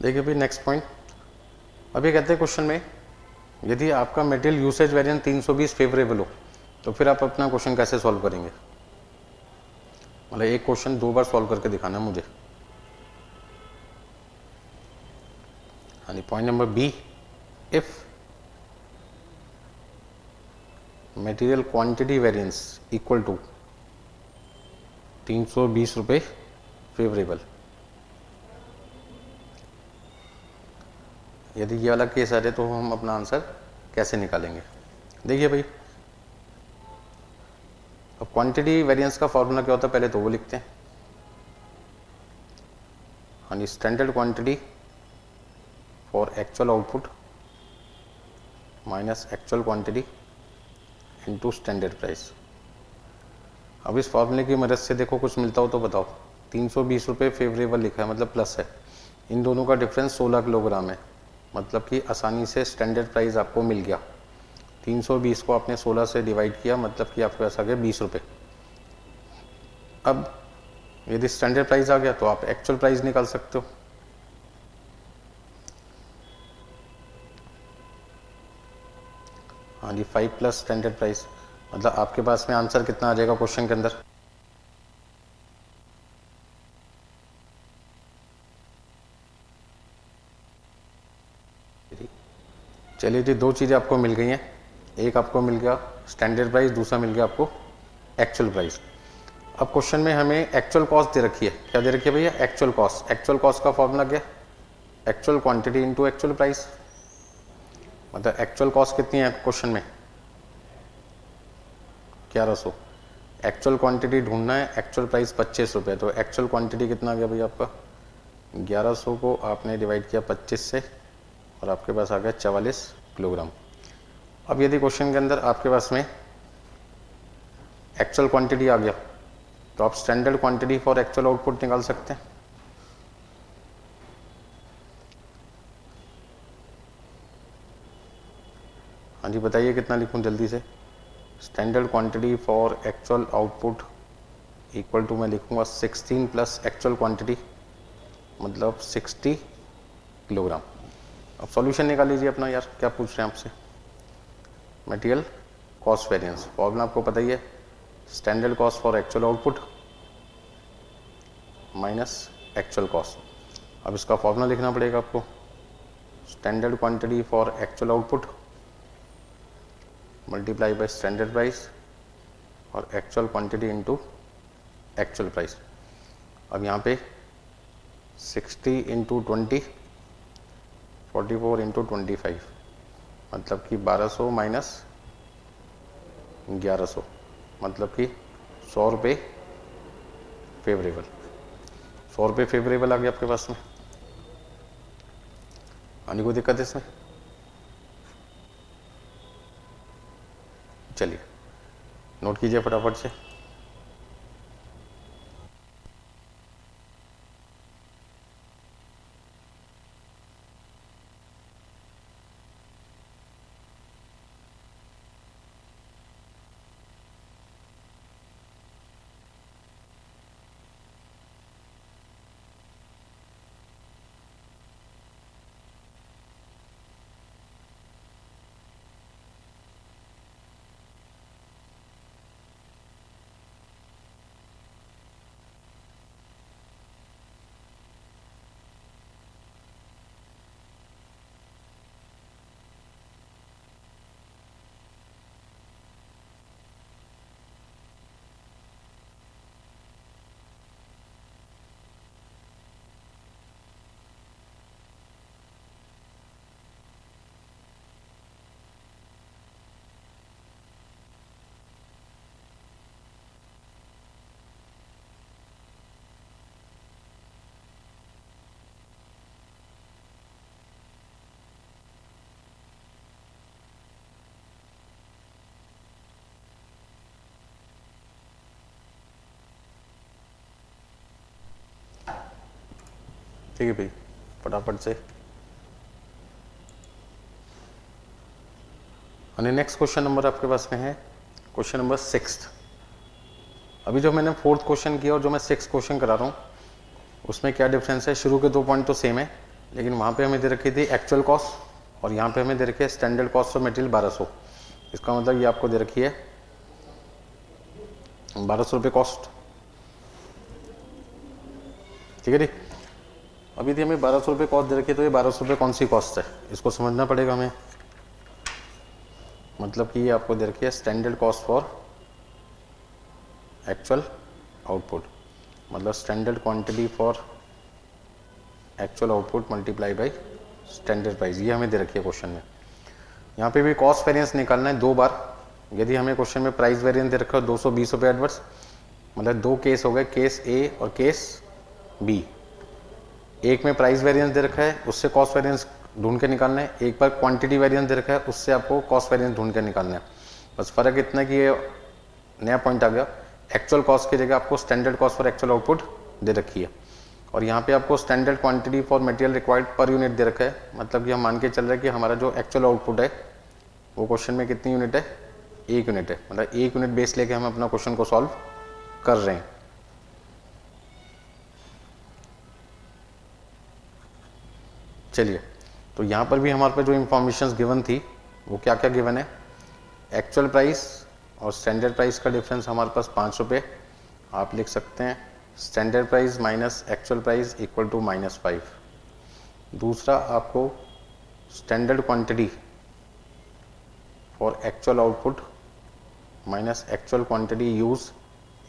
देखिए भाई नेक्स्ट पॉइंट, अभी कहते हैं क्वेश्चन में यदि आपका मटेरियल यूसेज वेरिएंस 320 फेवरेबल हो तो फिर आप अपना क्वेश्चन कैसे सॉल्व करेंगे। मतलब एक क्वेश्चन 2 बार सॉल्व करके दिखाना मुझे। हाँ जी, point number B, if material quantity variance equal to 320 रुपये फेवरेबल, यदि ये वाला केस आ जाए तो हम अपना आंसर कैसे निकालेंगे। देखिए भाई, अब क्वांटिटी वेरिएंस का फॉर्मूला क्या होता है पहले तो वो लिखते हैं। हाँ जी, standard quantity for actual output minus actual quantity into standard price. अब इस फॉर्मूले की मदद से देखो कुछ मिलता हो तो बताओ। 320 रुपये फेवरेबल लिखा है मतलब प्लस है, इन दोनों का डिफरेंस 16 किलोग्राम है, मतलब कि आसानी से स्टैंडर्ड प्राइस आपको मिल गया। 320 को आपने 16 से डिवाइड किया, मतलब कि आपके पास आ गया 20 रुपये। अब यदि स्टैंडर्ड प्राइस आ गया तो आप एक्चुअल प्राइस निकाल सकते हो। हाँ जी, 5 प्लस स्टैंडर्ड प्राइस, मतलब आपके पास में आंसर कितना आ जाएगा क्वेश्चन के अंदर? चलिए जी, दो चीज़ें आपको मिल गई हैं, एक आपको मिल गया स्टैंडर्ड प्राइस, दूसरा मिल गया आपको एक्चुअल प्राइस। अब क्वेश्चन में हमें एक्चुअल कॉस्ट दे रखी है। क्या दे रखी है भैया? Actual cost. एक्चुअल कॉस्ट का फॉर्मूला क्या? Actual quantity into actual price. मतलब एक्चुअल कॉस्ट कितनी है क्वेश्चन में? 1100। एक्चुअल क्वांटिटी ढूंढना है, एक्चुअल प्राइस 25 रुपये, तो एक्चुअल क्वांटिटी कितना आ गया भैया आपका? 1100 को आपने डिवाइड किया 25 से और आपके पास आ गया 44 किलोग्राम। अब यदि क्वेश्चन के अंदर आपके पास में एक्चुअल क्वांटिटी आ गया तो आप standard quantity for actual output निकाल सकते हैं। हाँ जी, बताइए कितना लिखूं जल्दी से? Standard quantity for actual output equal to मैं लिखूंगा 16 प्लस एक्चुअल क्वांटिटी, मतलब 60 किलोग्राम। अब सॉल्यूशन निकाल लीजिए अपना यार, क्या पूछ रहे हैं आपसे? मटेरियल कॉस्ट वेरिएंस, फॉर्मूला आपको पता ही है, standard cost for actual output minus actual cost. अब इसका फॉर्मूला लिखना पड़ेगा आपको, standard quantity for actual output multiply by standard price और actual quantity into actual price. अब यहाँ पे 60 इंटू 20, 44 इंटू 25, मतलब कि 1200 माइनस 1100, मतलब कि 100 रुपये फेवरेबल। 100 रुपये फेवरेबल आ गया आपके पास में। आने कोई दिक्कत है इसमें? चलिए नोट कीजिए फटाफट से। ठीक है भाई, फटाफट से। और नेक्स्ट क्वेश्चन नंबर आपके पास में है क्वेश्चन नंबर 6। अभी जो मैंने 4th क्वेश्चन किया और जो मैं 6th क्वेश्चन करा रहा हूँ उसमें क्या डिफरेंस है? शुरू के 2 पॉइंट तो सेम है, लेकिन वहाँ पे हमें दे रखी थी एक्चुअल कॉस्ट और यहाँ पे हमें दे रखी है स्टैंडर्ड कॉस्ट ऑफ मटेरियल 1200। इसका मतलब ये आपको दे रखी है 1200 रुपये कॉस्ट। ठीक है जी। अभी थी हमें 1200 रुपये कॉस्ट दे रखी है, तो ये 1200 रुपये कौन सी कॉस्ट है इसको समझना पड़ेगा हमें। मतलब कि ये आपको दे रखी है standard cost for actual output, मतलब standard quantity for actual output multiply by standard price, ये हमें दे रखी है क्वेश्चन में। यहाँ पे भी कॉस्ट वेरिएंस निकालना है 2 बार। यदि हमें क्वेश्चन में प्राइस वेरिएंस दे रखा है 220 रुपये एडवर्स, मतलब 2 केस हो गए, केस ए और केस बी। एक में प्राइस वेरिएंस दे रखा है, उससे कॉस्ट वेरिएंस ढूंढ के निकालना है। एक बार क्वांटिटी वेरिएंस दे रखा है, उससे आपको कॉस्ट वेरिएंस ढूंढ के निकालना है। बस फर्क इतना कि ये नया पॉइंट आ गया, एक्चुअल कॉस्ट की जगह आपको standard cost for actual output दे रखी है। और यहाँ पे आपको standard quantity for material required per unit दे रखा है, मतलब कि हम मान के चल रहे हैं कि हमारा जो एक्चुअल आउटपुट है वो क्वेश्चन में कितनी यूनिट है, 1 यूनिट है, मतलब 1 यूनिट बेस लेके हम अपना क्वेश्चन को सॉल्व कर रहे हैं। चलिए, तो यहाँ पर भी हमारे पास जो इंफॉर्मेशन गिवन थी वो क्या क्या गिवन है, एक्चुअल प्राइस और स्टैंडर्ड प्राइस का डिफरेंस हमारे पास 5 रुपये। आप लिख सकते हैं standard price minus actual price equal to -5। दूसरा, आपको standard quantity for actual output minus actual quantity use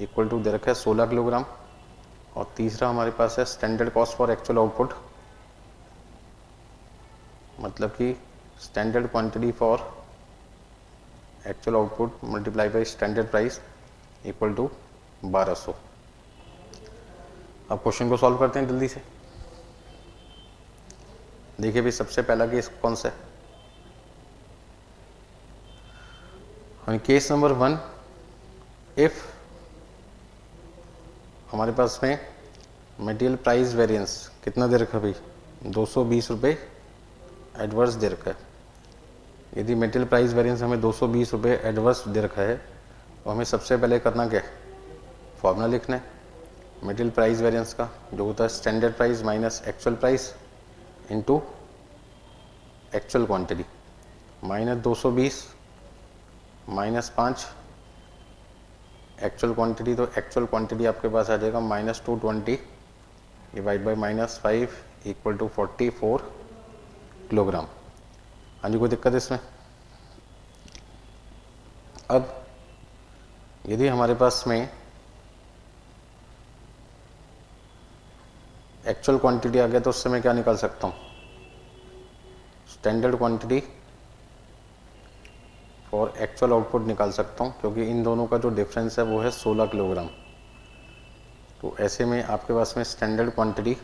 equal to दे रखा है 16 किलोग्राम। और तीसरा हमारे पास है standard cost for actual output, मतलब कि standard quantity for actual output multiply by standard price equal to 1200। अब क्वेश्चन को सॉल्व करते हैं जल्दी से। देखिए भी सबसे पहला केस कौन सा है, केस नंबर 1, इफ हमारे पास में मटेरियल प्राइस वेरिएंस कितना दे रखा है भाई, 220 रुपये एडवर्स दे रखा है। यदि मटेरियल प्राइस वेरिएंस हमें 220 रुपये एडवर्स दे रखा है तो हमें सबसे पहले करना क्या है, फॉर्मूला लिखना है मटेरियल प्राइस वेरिएंस का, जो होता है standard price minus actual price into actual quantity, -220 -5 actual quantity, तो एक्चुअल क्वांटिटी आपके पास आ जाएगा -220 divide by -5 equal to 44 kilogram. हाँ जी, कोई दिक्कत इसमें। अब यदि हमारे पास में एक्चुअल क्वांटिटी आ गया तो उससे मैं क्या निकाल सकता हूँ, standard quantity for actual output निकाल सकता हूँ, क्योंकि इन दोनों का जो डिफरेंस है वो है 16 किलोग्राम। तो ऐसे में आपके पास में standard quantity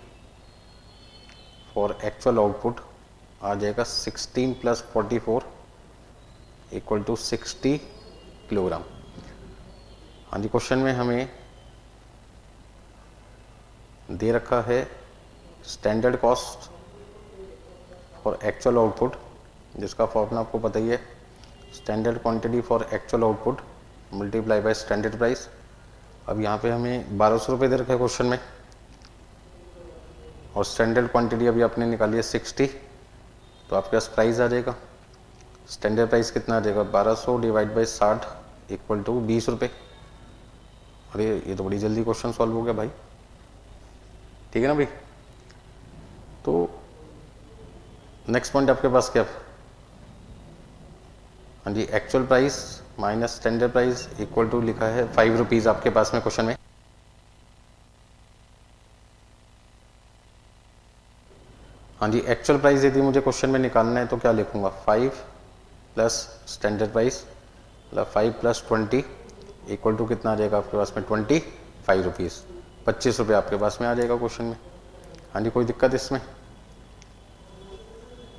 for actual output आ जाएगा 16 + 44 इक्वल टू 60 किलोग्राम। हाँ जी, क्वेश्चन में हमें दे रखा है standard cost for actual output, जिसका फॉर्मूला आपको पता ही है, standard quantity for actual output multiply by standard price. अब यहाँ पे हमें 1200 रुपये दे रखा है क्वेश्चन में, और स्टैंडर्ड क्वांटिटी अभी आपने निकाली है 60, तो आपके पास प्राइस आ जाएगा, स्टैंडर्ड प्राइस कितना आ जाएगा, 1200 डिवाइड बाई 60 इक्वल टू 20 रुपये। अरे ये तो बड़ी जल्दी क्वेश्चन सॉल्व हो गया भाई, ठीक है ना भाई। तो नेक्स्ट पॉइंट आपके पास क्या, हाँ जी, actual price minus standard price equal to लिखा है 5 रुपीज़ आपके पास में क्वेश्चन में। हाँ जी, एक्चुअल प्राइस यदि मुझे क्वेश्चन में निकालना है तो क्या लिखूंगा, 5 प्लस स्टैंडर्ड प्राइस, मतलब 5 + 20 इक्वल टू कितना आ जाएगा आपके पास में 25 रुपीज़, 25 रुपये आपके पास में आ जाएगा क्वेश्चन में। हाँ जी, कोई दिक्कत इसमें।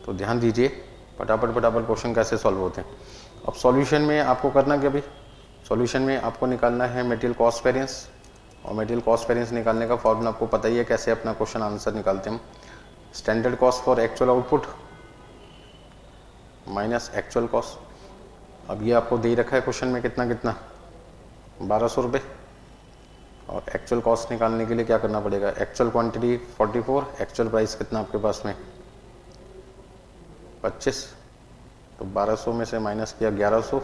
तो ध्यान दीजिए, फटाफट क्वेश्चन कैसे सॉल्व होते हैं। अब सॉल्यूशन में आपको करना क्या भाई, सॉल्यूशन में आपको निकालना है मटेरियल कॉस्ट वेरिएंस, और मटेरियल कॉस्ट वेरिएंस निकालने का फॉर्मूला आपको पता ही है, कैसे अपना क्वेश्चन आंसर निकालते हैं हम, standard cost for actual output minus actual cost. अब ये आपको दे रखा है क्वेश्चन में कितना 1200 रुपये, और एक्चुअल कॉस्ट निकालने के लिए क्या करना पड़ेगा, एक्चुअल क्वांटिटी 44, एक्चुअल प्राइस कितना आपके पास में 25, तो 1200 में से माइनस किया 1100,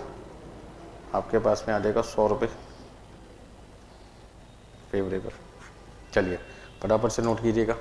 आपके पास में आ जाएगा 100 रुपये फेवरेबल। चलिए फटाफट से नोट कीजिएगा।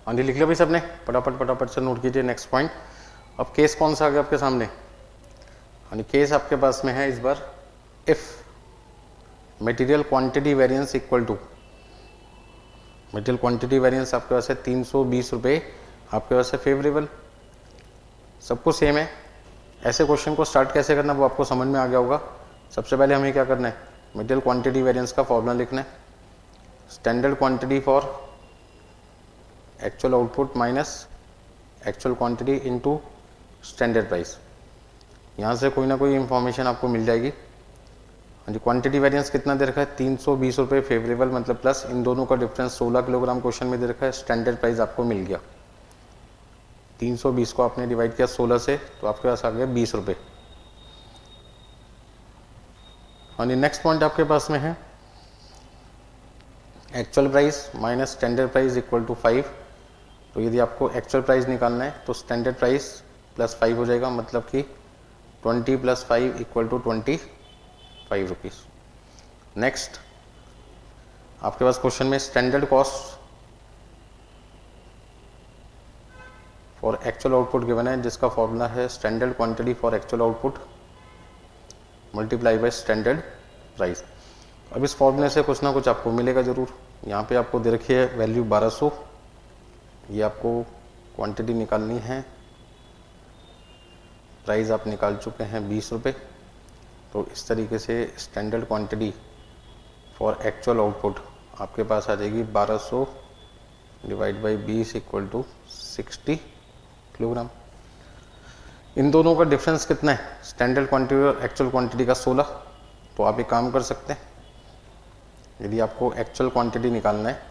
हाँ जी, लिख लिया भाई सबने, फटाफट फटाफट से नोट कीजिए नेक्स्ट पॉइंट। अब केस कौन सा आ गया आपके सामने? हाँ जी, केस आपके पास में है इस बार, if material quantity variance equal to, material quantity variance आपके पास है 320 रुपये, आपके पास है फेवरेबल, सबको सेम है। ऐसे क्वेश्चन को स्टार्ट कैसे करना वो आपको समझ में आ गया होगा। सबसे पहले हमें क्या करना है, मटेरियल क्वांटिटी वेरिएंस का फॉर्मूला लिखना है, standard quantity for actual output minus actual quantity into standard price. यहाँ से कोई ना कोई इंफॉर्मेशन आपको मिल जाएगी। हाँ जी, क्वांटिटी वेरिएंस कितना दे रखा है? 320 रुपये फेवरेबल, मतलब प्लस इन दोनों का डिफरेंस 16 किलोग्राम क्वेश्चन में दे रखा है। स्टैंडर्ड प्राइस आपको मिल गया, 320 को आपने डिवाइड किया 16 से, तो आपके पास आ गया 20 रुपये। हाँ जी, नेक्स्ट पॉइंट आपके पास में है actual price minus standard price equal to 5। तो यदि आपको एक्चुअल प्राइस निकालना है तो स्टैंडर्ड प्राइस प्लस 5 हो जाएगा, मतलब कि 20 plus 5 equal to 25 rupees. Next आपके पास क्वेश्चन में standard cost for actual output given है, जिसका फॉर्मूला है standard quantity for actual output multiply by standard price. अब इस फॉर्मूले से कुछ ना कुछ आपको मिलेगा जरूर। यहाँ पे आपको दे रखी है वैल्यू 1200, ये आपको क्वांटिटी निकालनी है, प्राइस आप निकाल चुके हैं 20 रुपये। तो इस तरीके से standard quantity for actual output आपके पास आ जाएगी 1200 divide by 20 equal to 60 kilogram. इन दोनों का डिफरेंस कितना है, स्टैंडर्ड क्वांटिटी और एक्चुअल क्वांटिटी का 16। तो आप एक काम कर सकते हैं, यदि आपको एक्चुअल क्वांटिटी निकालना है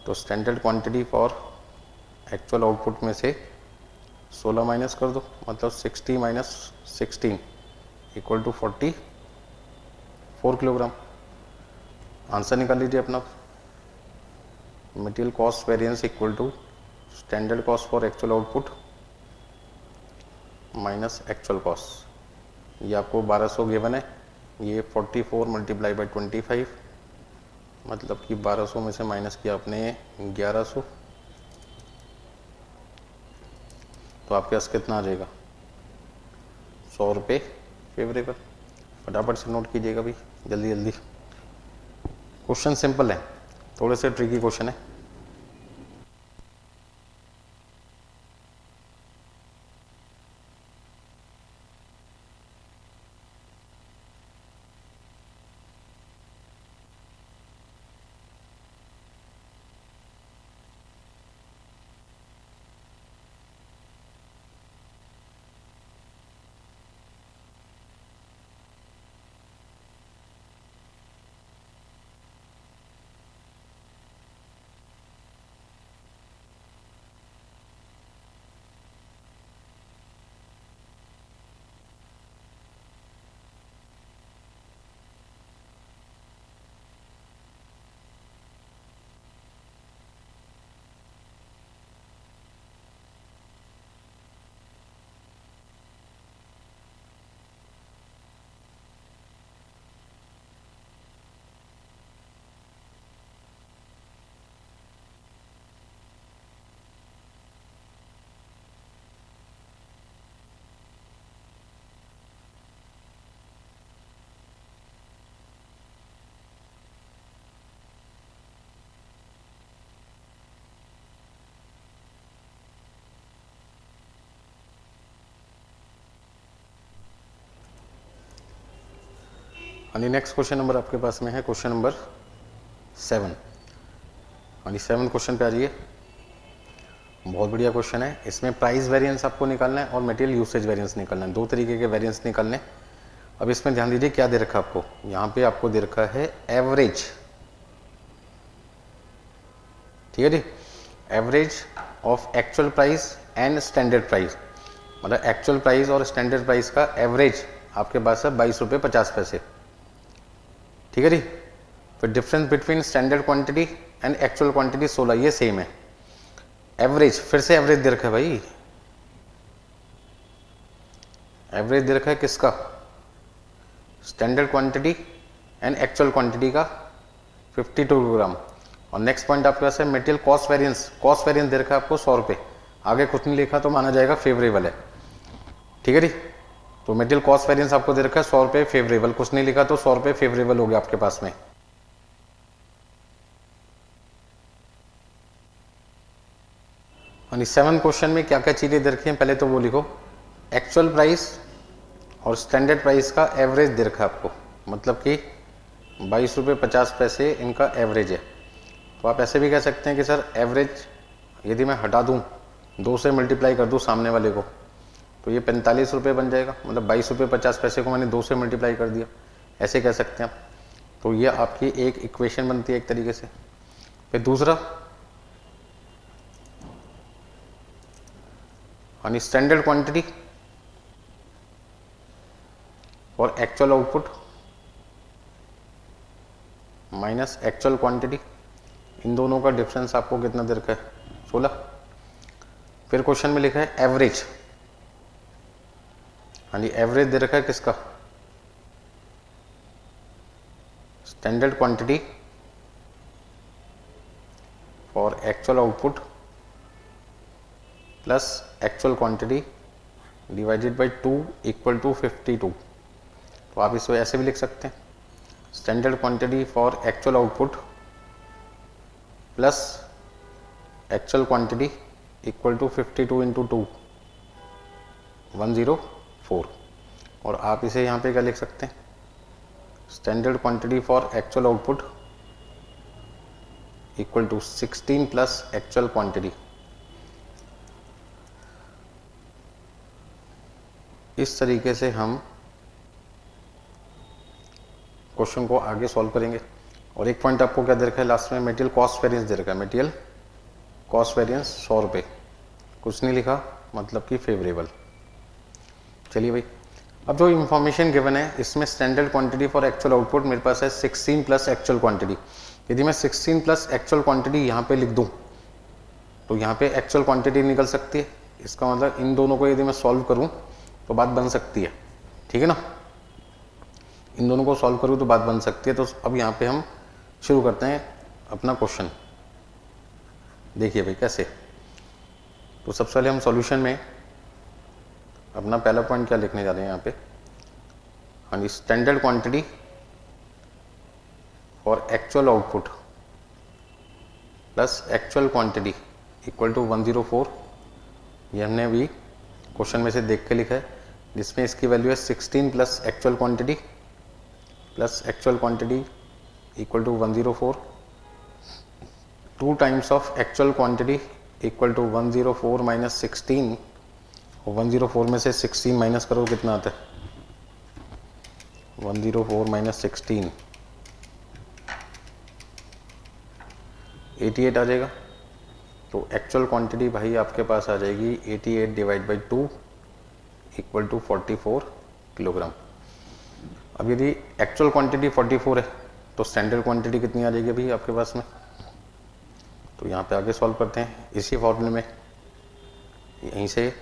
तो standard quantity for actual output में से 16 माइनस कर दो, मतलब 60 minus 16 equal to 44 kilogram. Answer निकाल लीजिए अपना। Material cost variance equal to standard cost for actual output minus actual cost. ये आपको 1200 गिवन है, ये 44 मल्टीप्लाई बाई 25, मतलब कि 1200 में से माइनस किया आपने 1100, तो आपके पास कितना आ जाएगा? 100 रुपये फेवरेबल। फटाफट से नोट कीजिएगा भाई, जल्दी जल्दी। क्वेश्चन सिंपल है, थोड़े से ट्रिकी क्वेश्चन है। हाँ जी, नेक्स्ट क्वेश्चन नंबर आपके पास में है क्वेश्चन नंबर 7। हाँ जी, 7 क्वेश्चन पे आ जाइए। बहुत बढ़िया क्वेश्चन है। इसमें प्राइस वेरिएंस आपको निकालना है और मटेरियल यूसेज वेरिएंस निकालना है, दो तरीके के वेरिएंस निकालने। अब इसमें ध्यान दीजिए क्या दे रखा है आपको, यहाँ पे आपको दे रखा है एवरेज, ठीक है जी, average of actual price and standard price, मतलब एक्चुअल प्राइस और स्टैंडर्ड प्राइस का एवरेज आपके पास है 22 रुपये 50 पैसे, ठीक है जी। फिर difference between standard quantity and actual quantity 16, ये सेम है। एवरेज, फिर से एवरेज दे रखा है भाई, एवरेज दे रखा है किसका? Standard quantity and actual quantity का 52 किलोग्राम, और नेक्स्ट पॉइंट आपके पास है material cost variance. Cost variance दे रखा है आपको 100 रुपये, आगे कुछ नहीं लिखा तो माना जाएगा फेवरेबल है, ठीक है जी। तो मटेरियल कॉस्ट वेरिएंस आपको दे रखा है 100 रुपये फेवरेबल, कुछ नहीं लिखा तो 100 रुपये फेवरेबल हो गया आपके पास में। और 7 क्वेश्चन में क्या क्या चीजें दे रखी हैं पहले तो वो लिखो। एक्चुअल प्राइस और स्टैंडर्ड प्राइस का एवरेज दे रखा है आपको, मतलब कि 22 रुपये 50 पैसे इनका एवरेज है। तो आप ऐसे भी कह सकते हैं कि सर एवरेज यदि मैं हटा दूं, 2 से मल्टीप्लाई कर दूं सामने वाले को, तो ये 45 रुपये बन जाएगा, मतलब 22 रुपये 50 पैसे को मैंने 2 से मल्टीप्लाई कर दिया, ऐसे कह सकते हैं आप। तो ये आपकी एक इक्वेशन बनती है एक तरीके से। फिर दूसरा, यानी स्टैंडर्ड क्वांटिटी और actual output minus actual quantity, इन दोनों का डिफरेंस आपको कितना दे रखा है 16। फिर क्वेश्चन में लिखा है एवरेज, हाँ जी एवरेज दे रखा है किसका, standard quantity for actual output plus actual quantity divided by 2 equal to 52। तो आप इसको ऐसे भी लिख सकते हैं, standard quantity for actual output plus actual quantity equal to 52 into 2 104। और आप इसे यहाँ पे क्या लिख सकते हैं, standard quantity for actual output equal to 16 plus actual quantity. इस तरीके से हम क्वेश्चन को आगे सॉल्व करेंगे। और एक पॉइंट आपको क्या दे रखा है लास्ट में, मटेरियल कॉस्ट वेरिएंस दे रखा है, मटेरियल कॉस्ट वेरिएंस 100 रुपये, कुछ नहीं लिखा, मतलब कि फेवरेबल। चलिए भाई, अब जो इंफॉर्मेशन गिवन है इसमें standard quantity for actual output मेरे पास है 16 प्लस एक्चुअल क्वांटिटी। यदि मैं 16 प्लस एक्चुअल क्वांटिटी यहाँ पे लिख दूँ तो यहाँ पे एक्चुअल क्वांटिटी निकल सकती है, इसका मतलब इन दोनों को यदि मैं सॉल्व करूँ तो बात बन सकती है, ठीक है ना। इन दोनों को सॉल्व करूँ तो बात बन सकती है। तो अब यहाँ पे हम शुरू करते हैं अपना क्वेश्चन। देखिए भाई कैसे, तो सबसे पहले हम सॉल्यूशन में अपना पहला पॉइंट क्या लिखने जा रहे हैं यहाँ पे, हाँ जी standard quantity for actual output plus actual quantity equal to 104। ये हमने अभी क्वेश्चन में से देख के लिखा है, जिसमें इसकी वैल्यू है 16 plus actual quantity plus actual quantity equal to 104। 2 times of actual quantity equal to 104 minus 16, और 104 में से 16 माइनस करो कितना आता है, 104 माइनस 16 88 आ जाएगा। तो एक्चुअल क्वांटिटी भाई आपके पास आ जाएगी 88 divide by 2 equal to 44 kilogram. अब यदि एक्चुअल क्वांटिटी 44 है तो स्टैंडर्ड क्वांटिटी कितनी आ जाएगी भाई आपके पास में, तो यहाँ पे आगे सॉल्व करते हैं इसी फॉर्मूले में। यहीं से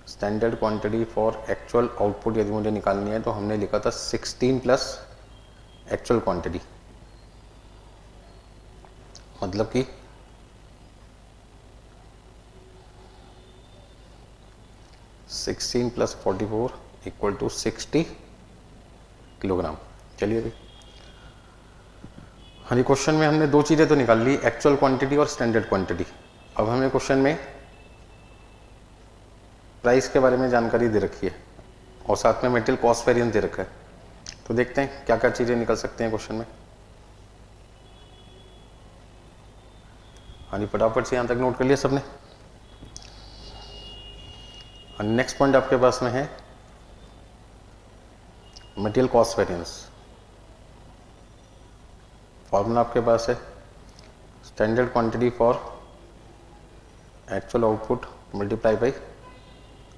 standard quantity for actual output यदि मुझे निकालनी है तो हमने लिखा था 16 प्लस एक्चुअल क्वांटिटी, मतलब कि 16 प्लस 44 इक्वल टू 60 किलोग्राम। चलिए भाई, हाँ जी क्वेश्चन में हमने 2 चीजें तो निकाल ली, एक्चुअल क्वांटिटी और स्टैंडर्ड क्वांटिटी। अब हमें क्वेश्चन में प्राइस के बारे में जानकारी दे रखी है और साथ में मटेरियल कॉस्ट वेरिएंस दे रखा है। तो देखते हैं क्या क्या चीजें निकल सकते हैं क्वेश्चन में। हाँ जी फटाफट से यहां तक नोट कर लिया सबने। नेक्स्ट पॉइंट आपके पास में है मटेरियल कॉस्ट वेरिएंस। फॉर्मूला आपके पास है standard quantity for actual output multiply by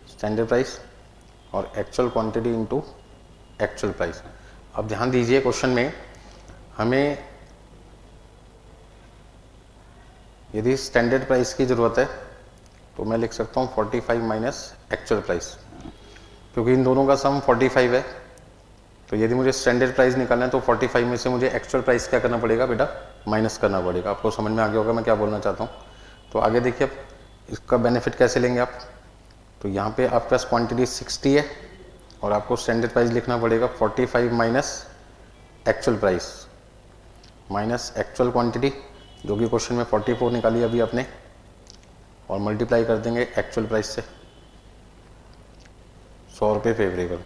standard price और actual quantity into actual price. अब ध्यान दीजिए क्वेश्चन में हमें यदि स्टैंडर्ड प्राइस की जरूरत है तो मैं लिख सकता हूँ 45 माइनस एक्चुअल प्राइस, क्योंकि इन दोनों का सम 45 है। तो यदि मुझे स्टैंडर्ड प्राइस निकालना है तो 45 में से मुझे एक्चुअल प्राइस क्या करना पड़ेगा बेटा, माइनस करना पड़ेगा। आपको समझ में आ गया होगा मैं क्या बोलना चाहता हूँ। तो आगे देखिए अब इसका बेनिफिट कैसे लेंगे आप। तो यहाँ पे आपके पास क्वांटिटी 60 है और आपको स्टैंडर्ड प्राइस लिखना पड़ेगा 45 minus actual price minus actual quantity, जो कि क्वेश्चन में 44 निकाली अभी आपने, और मल्टीप्लाई कर देंगे एक्चुअल प्राइस से, 100 रुपये फेवरेबल।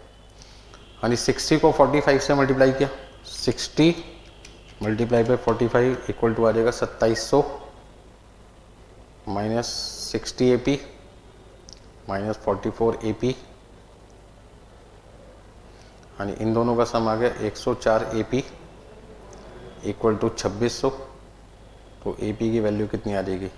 हाँ जी, 60 को 45 से मल्टीप्लाई किया, 60 मल्टीप्लाई बाई 45 इक्वल टू आ जाएगा 2700 माइनस 60 AP माइनस 44 AP। हाँ जी, इन दोनों का सम आ गया 104 AP इक्वल टू 2600। तो AP की वैल्यू कितनी आ जाएगी,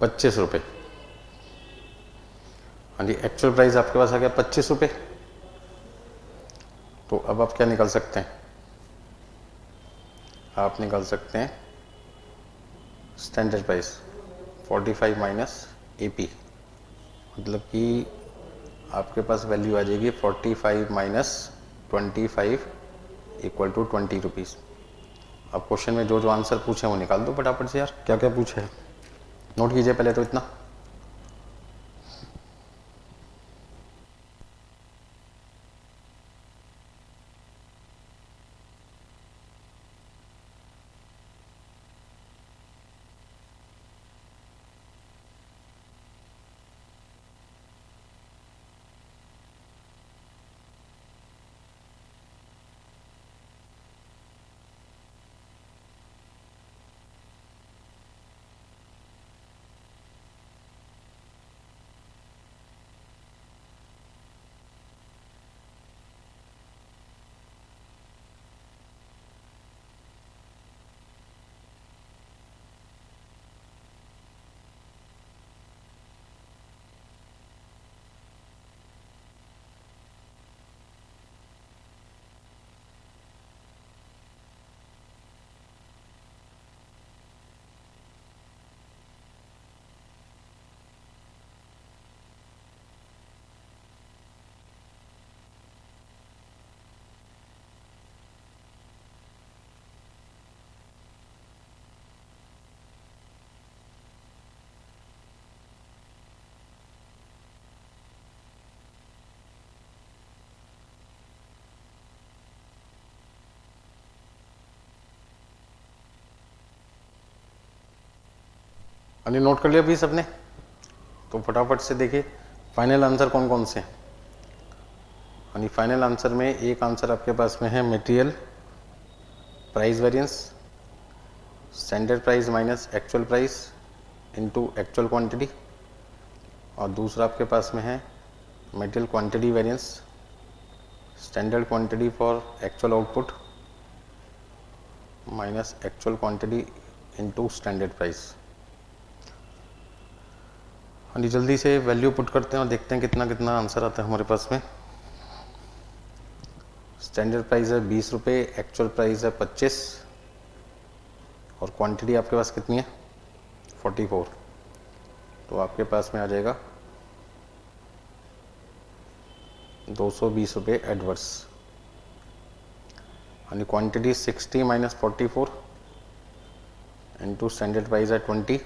₹25। हाँ जी, एक्चुअल प्राइस आपके पास आ गया ₹25। तो अब आप क्या निकाल सकते हैं, आप निकाल सकते हैं स्टैंडर्ड प्राइस 45 माइनस AP, मतलब कि आपके पास वैल्यू आ जाएगी 45 माइनस 25 इक्वल टू 20 रुपीज़। अब क्वेश्चन में जो जो आंसर पूछे वो निकाल दो फटाफट से यार, क्या क्या पूछे है नोट कीजिए पहले तो इतना। अभी नोट कर लिया भी सबने, तो फटाफट से देखिए फाइनल आंसर कौन कौन से हैं। यानी फाइनल आंसर में एक आंसर आपके पास में है material price variance, standard price minus actual price into actual quantity, और दूसरा आपके पास में है material quantity variance, standard quantity for actual output minus actual quantity into standard price. हाँ जी, जल्दी से वैल्यू पुट करते हैं और देखते हैं कितना कितना आंसर आता है हमारे पास में। स्टैंडर्ड प्राइस है 20 रुपये, एक्चुअल प्राइस है 25 और क्वांटिटी आपके पास कितनी है 44। तो आपके पास में आ जाएगा 220 रुपये एडवर्स। यानी quantity 60 minus 44 into standard price है 20,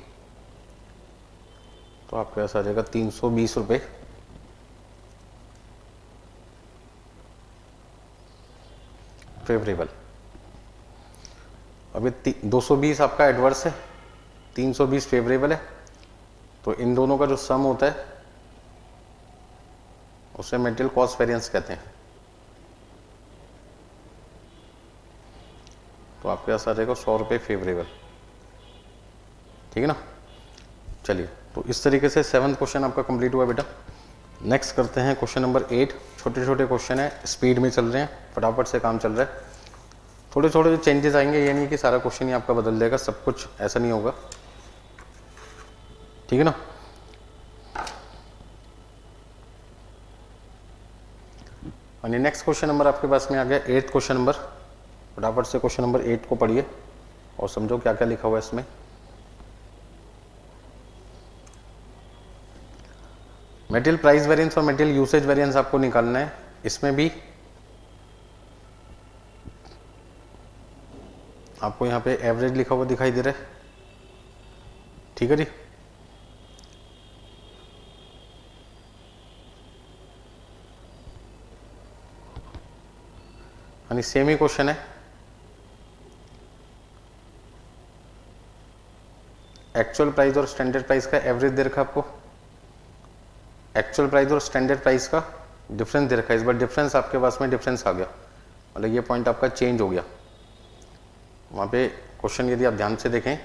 तो आपके पास आ जाएगा 320 रुपये फेवरेबल। अभी 220 आपका एडवर्स है, 320 फेवरेबल है, तो इन दोनों का जो सम होता है उसे मटेरियल कॉस्ट वेरिएंस कहते हैं। तो आपके पास आ जाएगा 100 रुपये फेवरेबल, ठीक है ना। चलिए, तो इस तरीके से 7th क्वेश्चन आपका कंप्लीट हुआ बेटा। नेक्स्ट करते हैं क्वेश्चन नंबर 8। छोटे छोटे क्वेश्चन है, स्पीड में चल रहे हैं, फटाफट से काम चल रहा है। थोड़े थोड़े जो चेंजेस आएंगे, ये नहीं कि सारा क्वेश्चन ही आपका बदल देगा, सब कुछ ऐसा नहीं होगा, ठीक है ना। और नेक्स्ट क्वेश्चन नंबर आपके पास में आ गया 8th क्वेश्चन नंबर। फटाफट से क्वेश्चन नंबर 8 को पढ़िए और समझो क्या क्या लिखा हुआ है इसमें। मटेरियल प्राइस वेरिएंस और मटेरियल यूसेज वेरिएंस आपको निकालना है। इसमें भी आपको यहाँ पे एवरेज लिखा हुआ दिखाई दे रहा है, ठीक है जी। यानी सेम ही क्वेश्चन है, एक्चुअल प्राइस और स्टैंडर्ड प्राइस का एवरेज दे रखा है आपको, एक्चुअल प्राइस और स्टैंडर्ड प्राइस का डिफरेंस दे रखा है। इस बार डिफरेंस आपके पास में डिफरेंस आ गया, मतलब ये पॉइंट आपका चेंज हो गया। वहाँ पे क्वेश्चन यदि आप ध्यान से देखें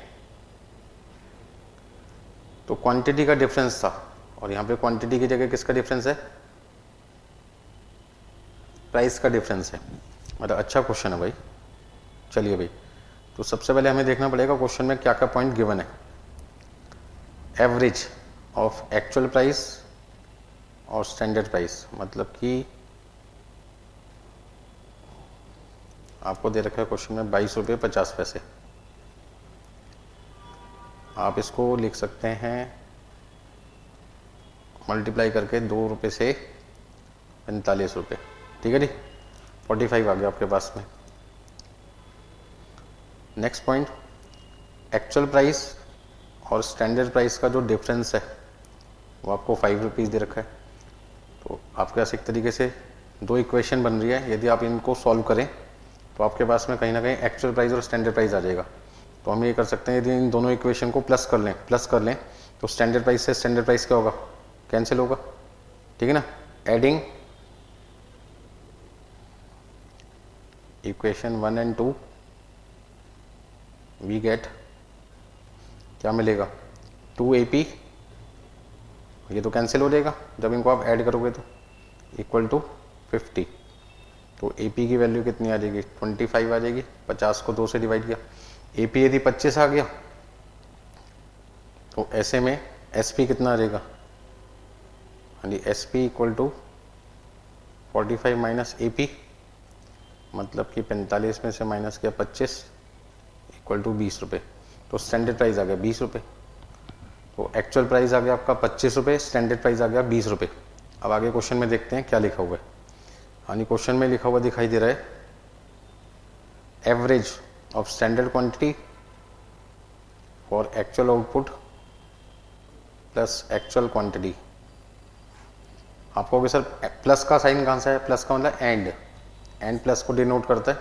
तो क्वांटिटी का डिफरेंस था, और यहाँ पे क्वांटिटी की जगह किसका डिफरेंस है, प्राइस का डिफरेंस है। मतलब अच्छा क्वेश्चन है भाई। चलिए भाई, तो सबसे पहले हमें देखना पड़ेगा क्वेश्चन में क्या क्या पॉइंट गिवन है। एवरेज ऑफ एक्चुअल प्राइस और स्टैंडर्ड प्राइस, मतलब कि आपको दे रखा है क्वेश्चन में 22 रुपये 50 पैसे। आप इसको लिख सकते हैं मल्टीप्लाई करके 2 रुपये से 45 रुपये, ठीक है जी। 45 आ गया आपके पास में। नेक्स्ट पॉइंट, एक्चुअल प्राइस और स्टैंडर्ड प्राइस का जो डिफरेंस है वो आपको 5 रुपीज़ दे रखा है। तो आपके पास एक तरीके से दो इक्वेशन बन रही है, यदि आप इनको सॉल्व करें तो आपके पास में कहीं ना कहीं एक्चुअल प्राइस और स्टैंडर्ड प्राइस आ जाएगा। तो हम ये कर सकते हैं, यदि इन दोनों इक्वेशन को प्लस कर लें तो स्टैंडर्ड प्राइस से स्टैंडर्ड प्राइस क्या होगा, कैंसिल होगा, ठीक है ना। Adding equation 1 and 2 we get, क्या मिलेगा, 2AP, ये तो कैंसिल हो जाएगा जब इनको आप ऐड करोगे तो, इक्वल टू 50। तो AP की वैल्यू कितनी आ जाएगी, 25 आ जाएगी। 50 को 2 से डिवाइड किया, AP यदि 25 आ गया तो ऐसे में SP कितना आ जाएगा, हाँ जी, SP equal to 45 minus AP, मतलब कि 45 में से माइनस किया 25 इक्वल टू 20 रुपये। तो स्टैंडर्ड प्राइस आ गया 20 रुपये। तो एक्चुअल प्राइस आ गया आपका 25 रुपये, स्टैंडर्ड प्राइस आ गया 20 रुपये। अब आगे क्वेश्चन में देखते हैं क्या लिखा हुआ है। हाँ, क्वेश्चन में लिखा हुआ दिखाई दे रहा है, average of standard quantity for actual output plus actual quantity. आप कहोगे सर प्लस का साइन कहाँ से है, प्लस का मतलब एंड प्लस को डिनोट करता है,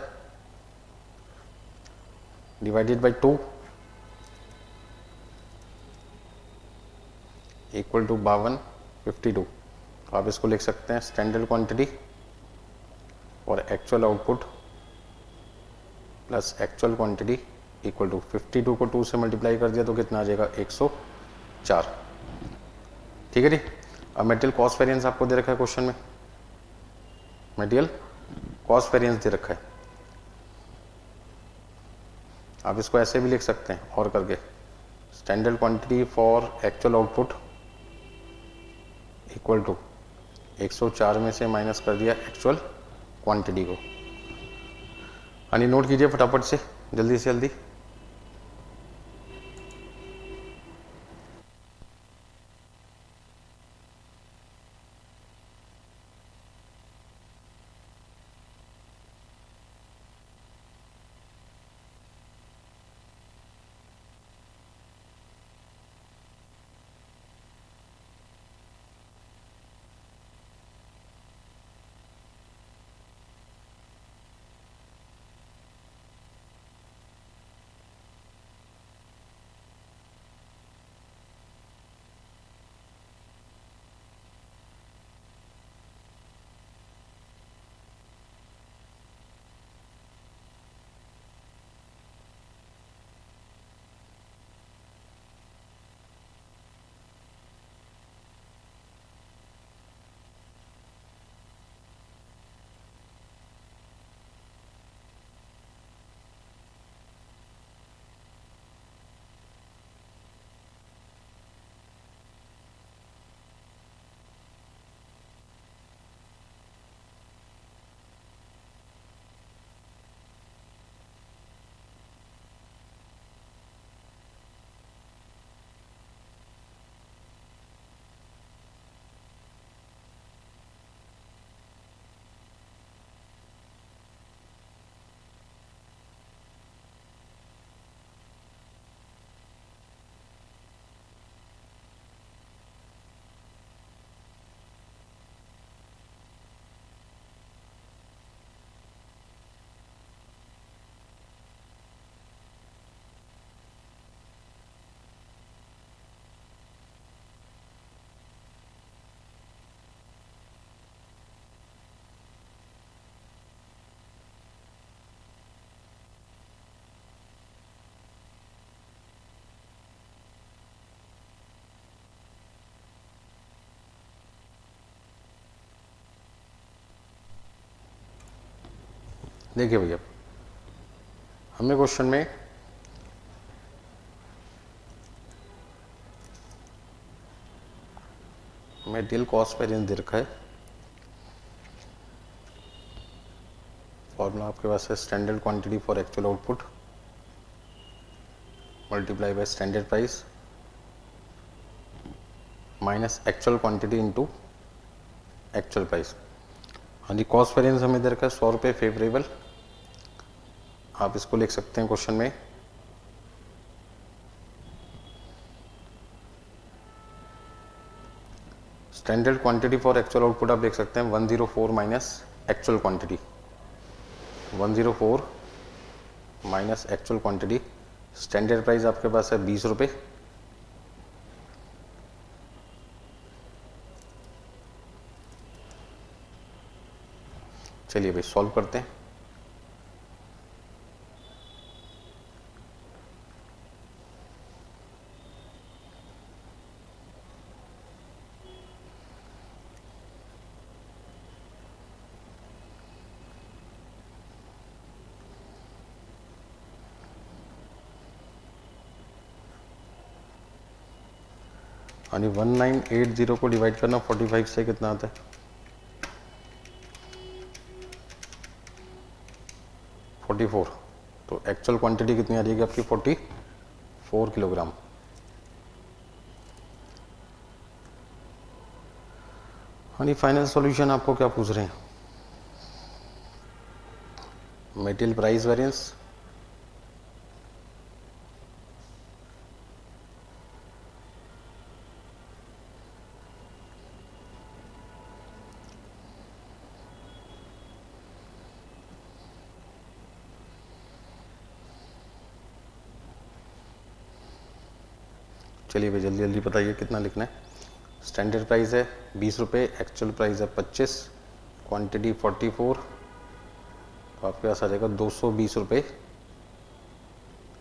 डिवाइडेड बाई 2 इक्वल टू 5252। तो आप इसको लिख सकते हैं स्टैंडर्ड क्वांटिटी और actual output plus actual quantity equal to 52 को 2 से मल्टीप्लाई कर दिया तो कितना आ जाएगा, 104, ठीक है जी। अब मटेरियल कॉस्ट वेरिएंस आपको दे रखा है क्वेश्चन में, मटेरियल कॉस्ट वेरिएंस दे रखा है। आप इसको ऐसे भी लिख सकते हैं और करके, standard quantity for actual output equal to 104 में से माइनस कर दिया एक्चुअल क्वांटिटी को। यानी नोट कीजिए फटाफट से, जल्दी से जल्दी। देखिए भैया, हमें क्वेश्चन में मटेरियल कॉस्ट वेरिएंस दे रखा है। फॉर्मूला आपके पास है standard quantity for actual output multiply by standard price minus actual quantity into actual price. हाँ जी, कॉस्ट वेरिएंस हमें दे रखा है 100 रुपये फेवरेबल। आप इसको लिख सकते हैं क्वेश्चन में standard quantity for actual output आप लिख सकते हैं 104 minus actual quantity, 104 minus actual quantity. Standard price आपके पास है 20 रुपये। चलिए भाई सॉल्व करते हैं। यानी 1980 को डिवाइड करना 45 से कितना आता है 44। तो एक्चुअल क्वांटिटी कितनी आ जाएगी आपकी 44 किलोग्राम। यानी फाइनल सॉल्यूशन आपको क्या पूछ रहे हैं, मटेरियल प्राइस वेरिएंस चलिए भाई जल्दी जल्दी बताइए कितना लिखना है। स्टैंडर्ड प्राइस है 20 रुपये, एक्चुअल प्राइस है 25, क्वांटिटी 44, तो आपके पास आ जाएगा 220 रुपये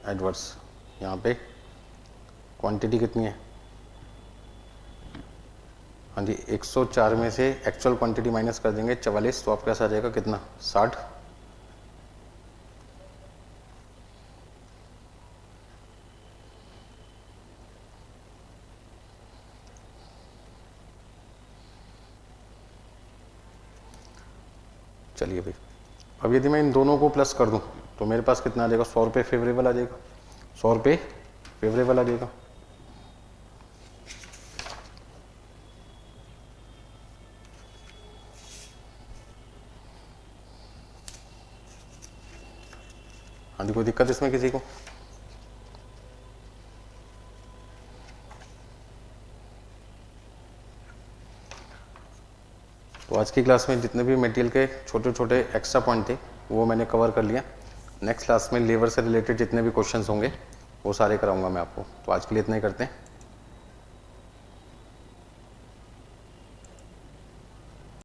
एडवर्स। यहाँ पे क्वांटिटी कितनी है, हाँ जी 104 में से एक्चुअल क्वांटिटी माइनस कर देंगे 44, तो आपके पास आ जाएगा कितना 60। चलिए भाई, अब यदि मैं इन दोनों को प्लस कर दूं तो मेरे पास कितना आ जाएगा 100 रुपये फेवरेबल आ जाएगा, 100 रुपये फेवरेबल आ जाएगा। हाँ जी, कोई दिक्कत इसमें किसी को? तो आज की क्लास में जितने भी मटेरियल के छोटे छोटे एक्स्ट्रा पॉइंट थे वो मैंने कवर कर लिया। नेक्स्ट क्लास में लेबर से रिलेटेड जितने भी क्वेश्चंस होंगे वो सारे कराऊंगा मैं आपको। तो आज के लिए इतना ही करते हैं।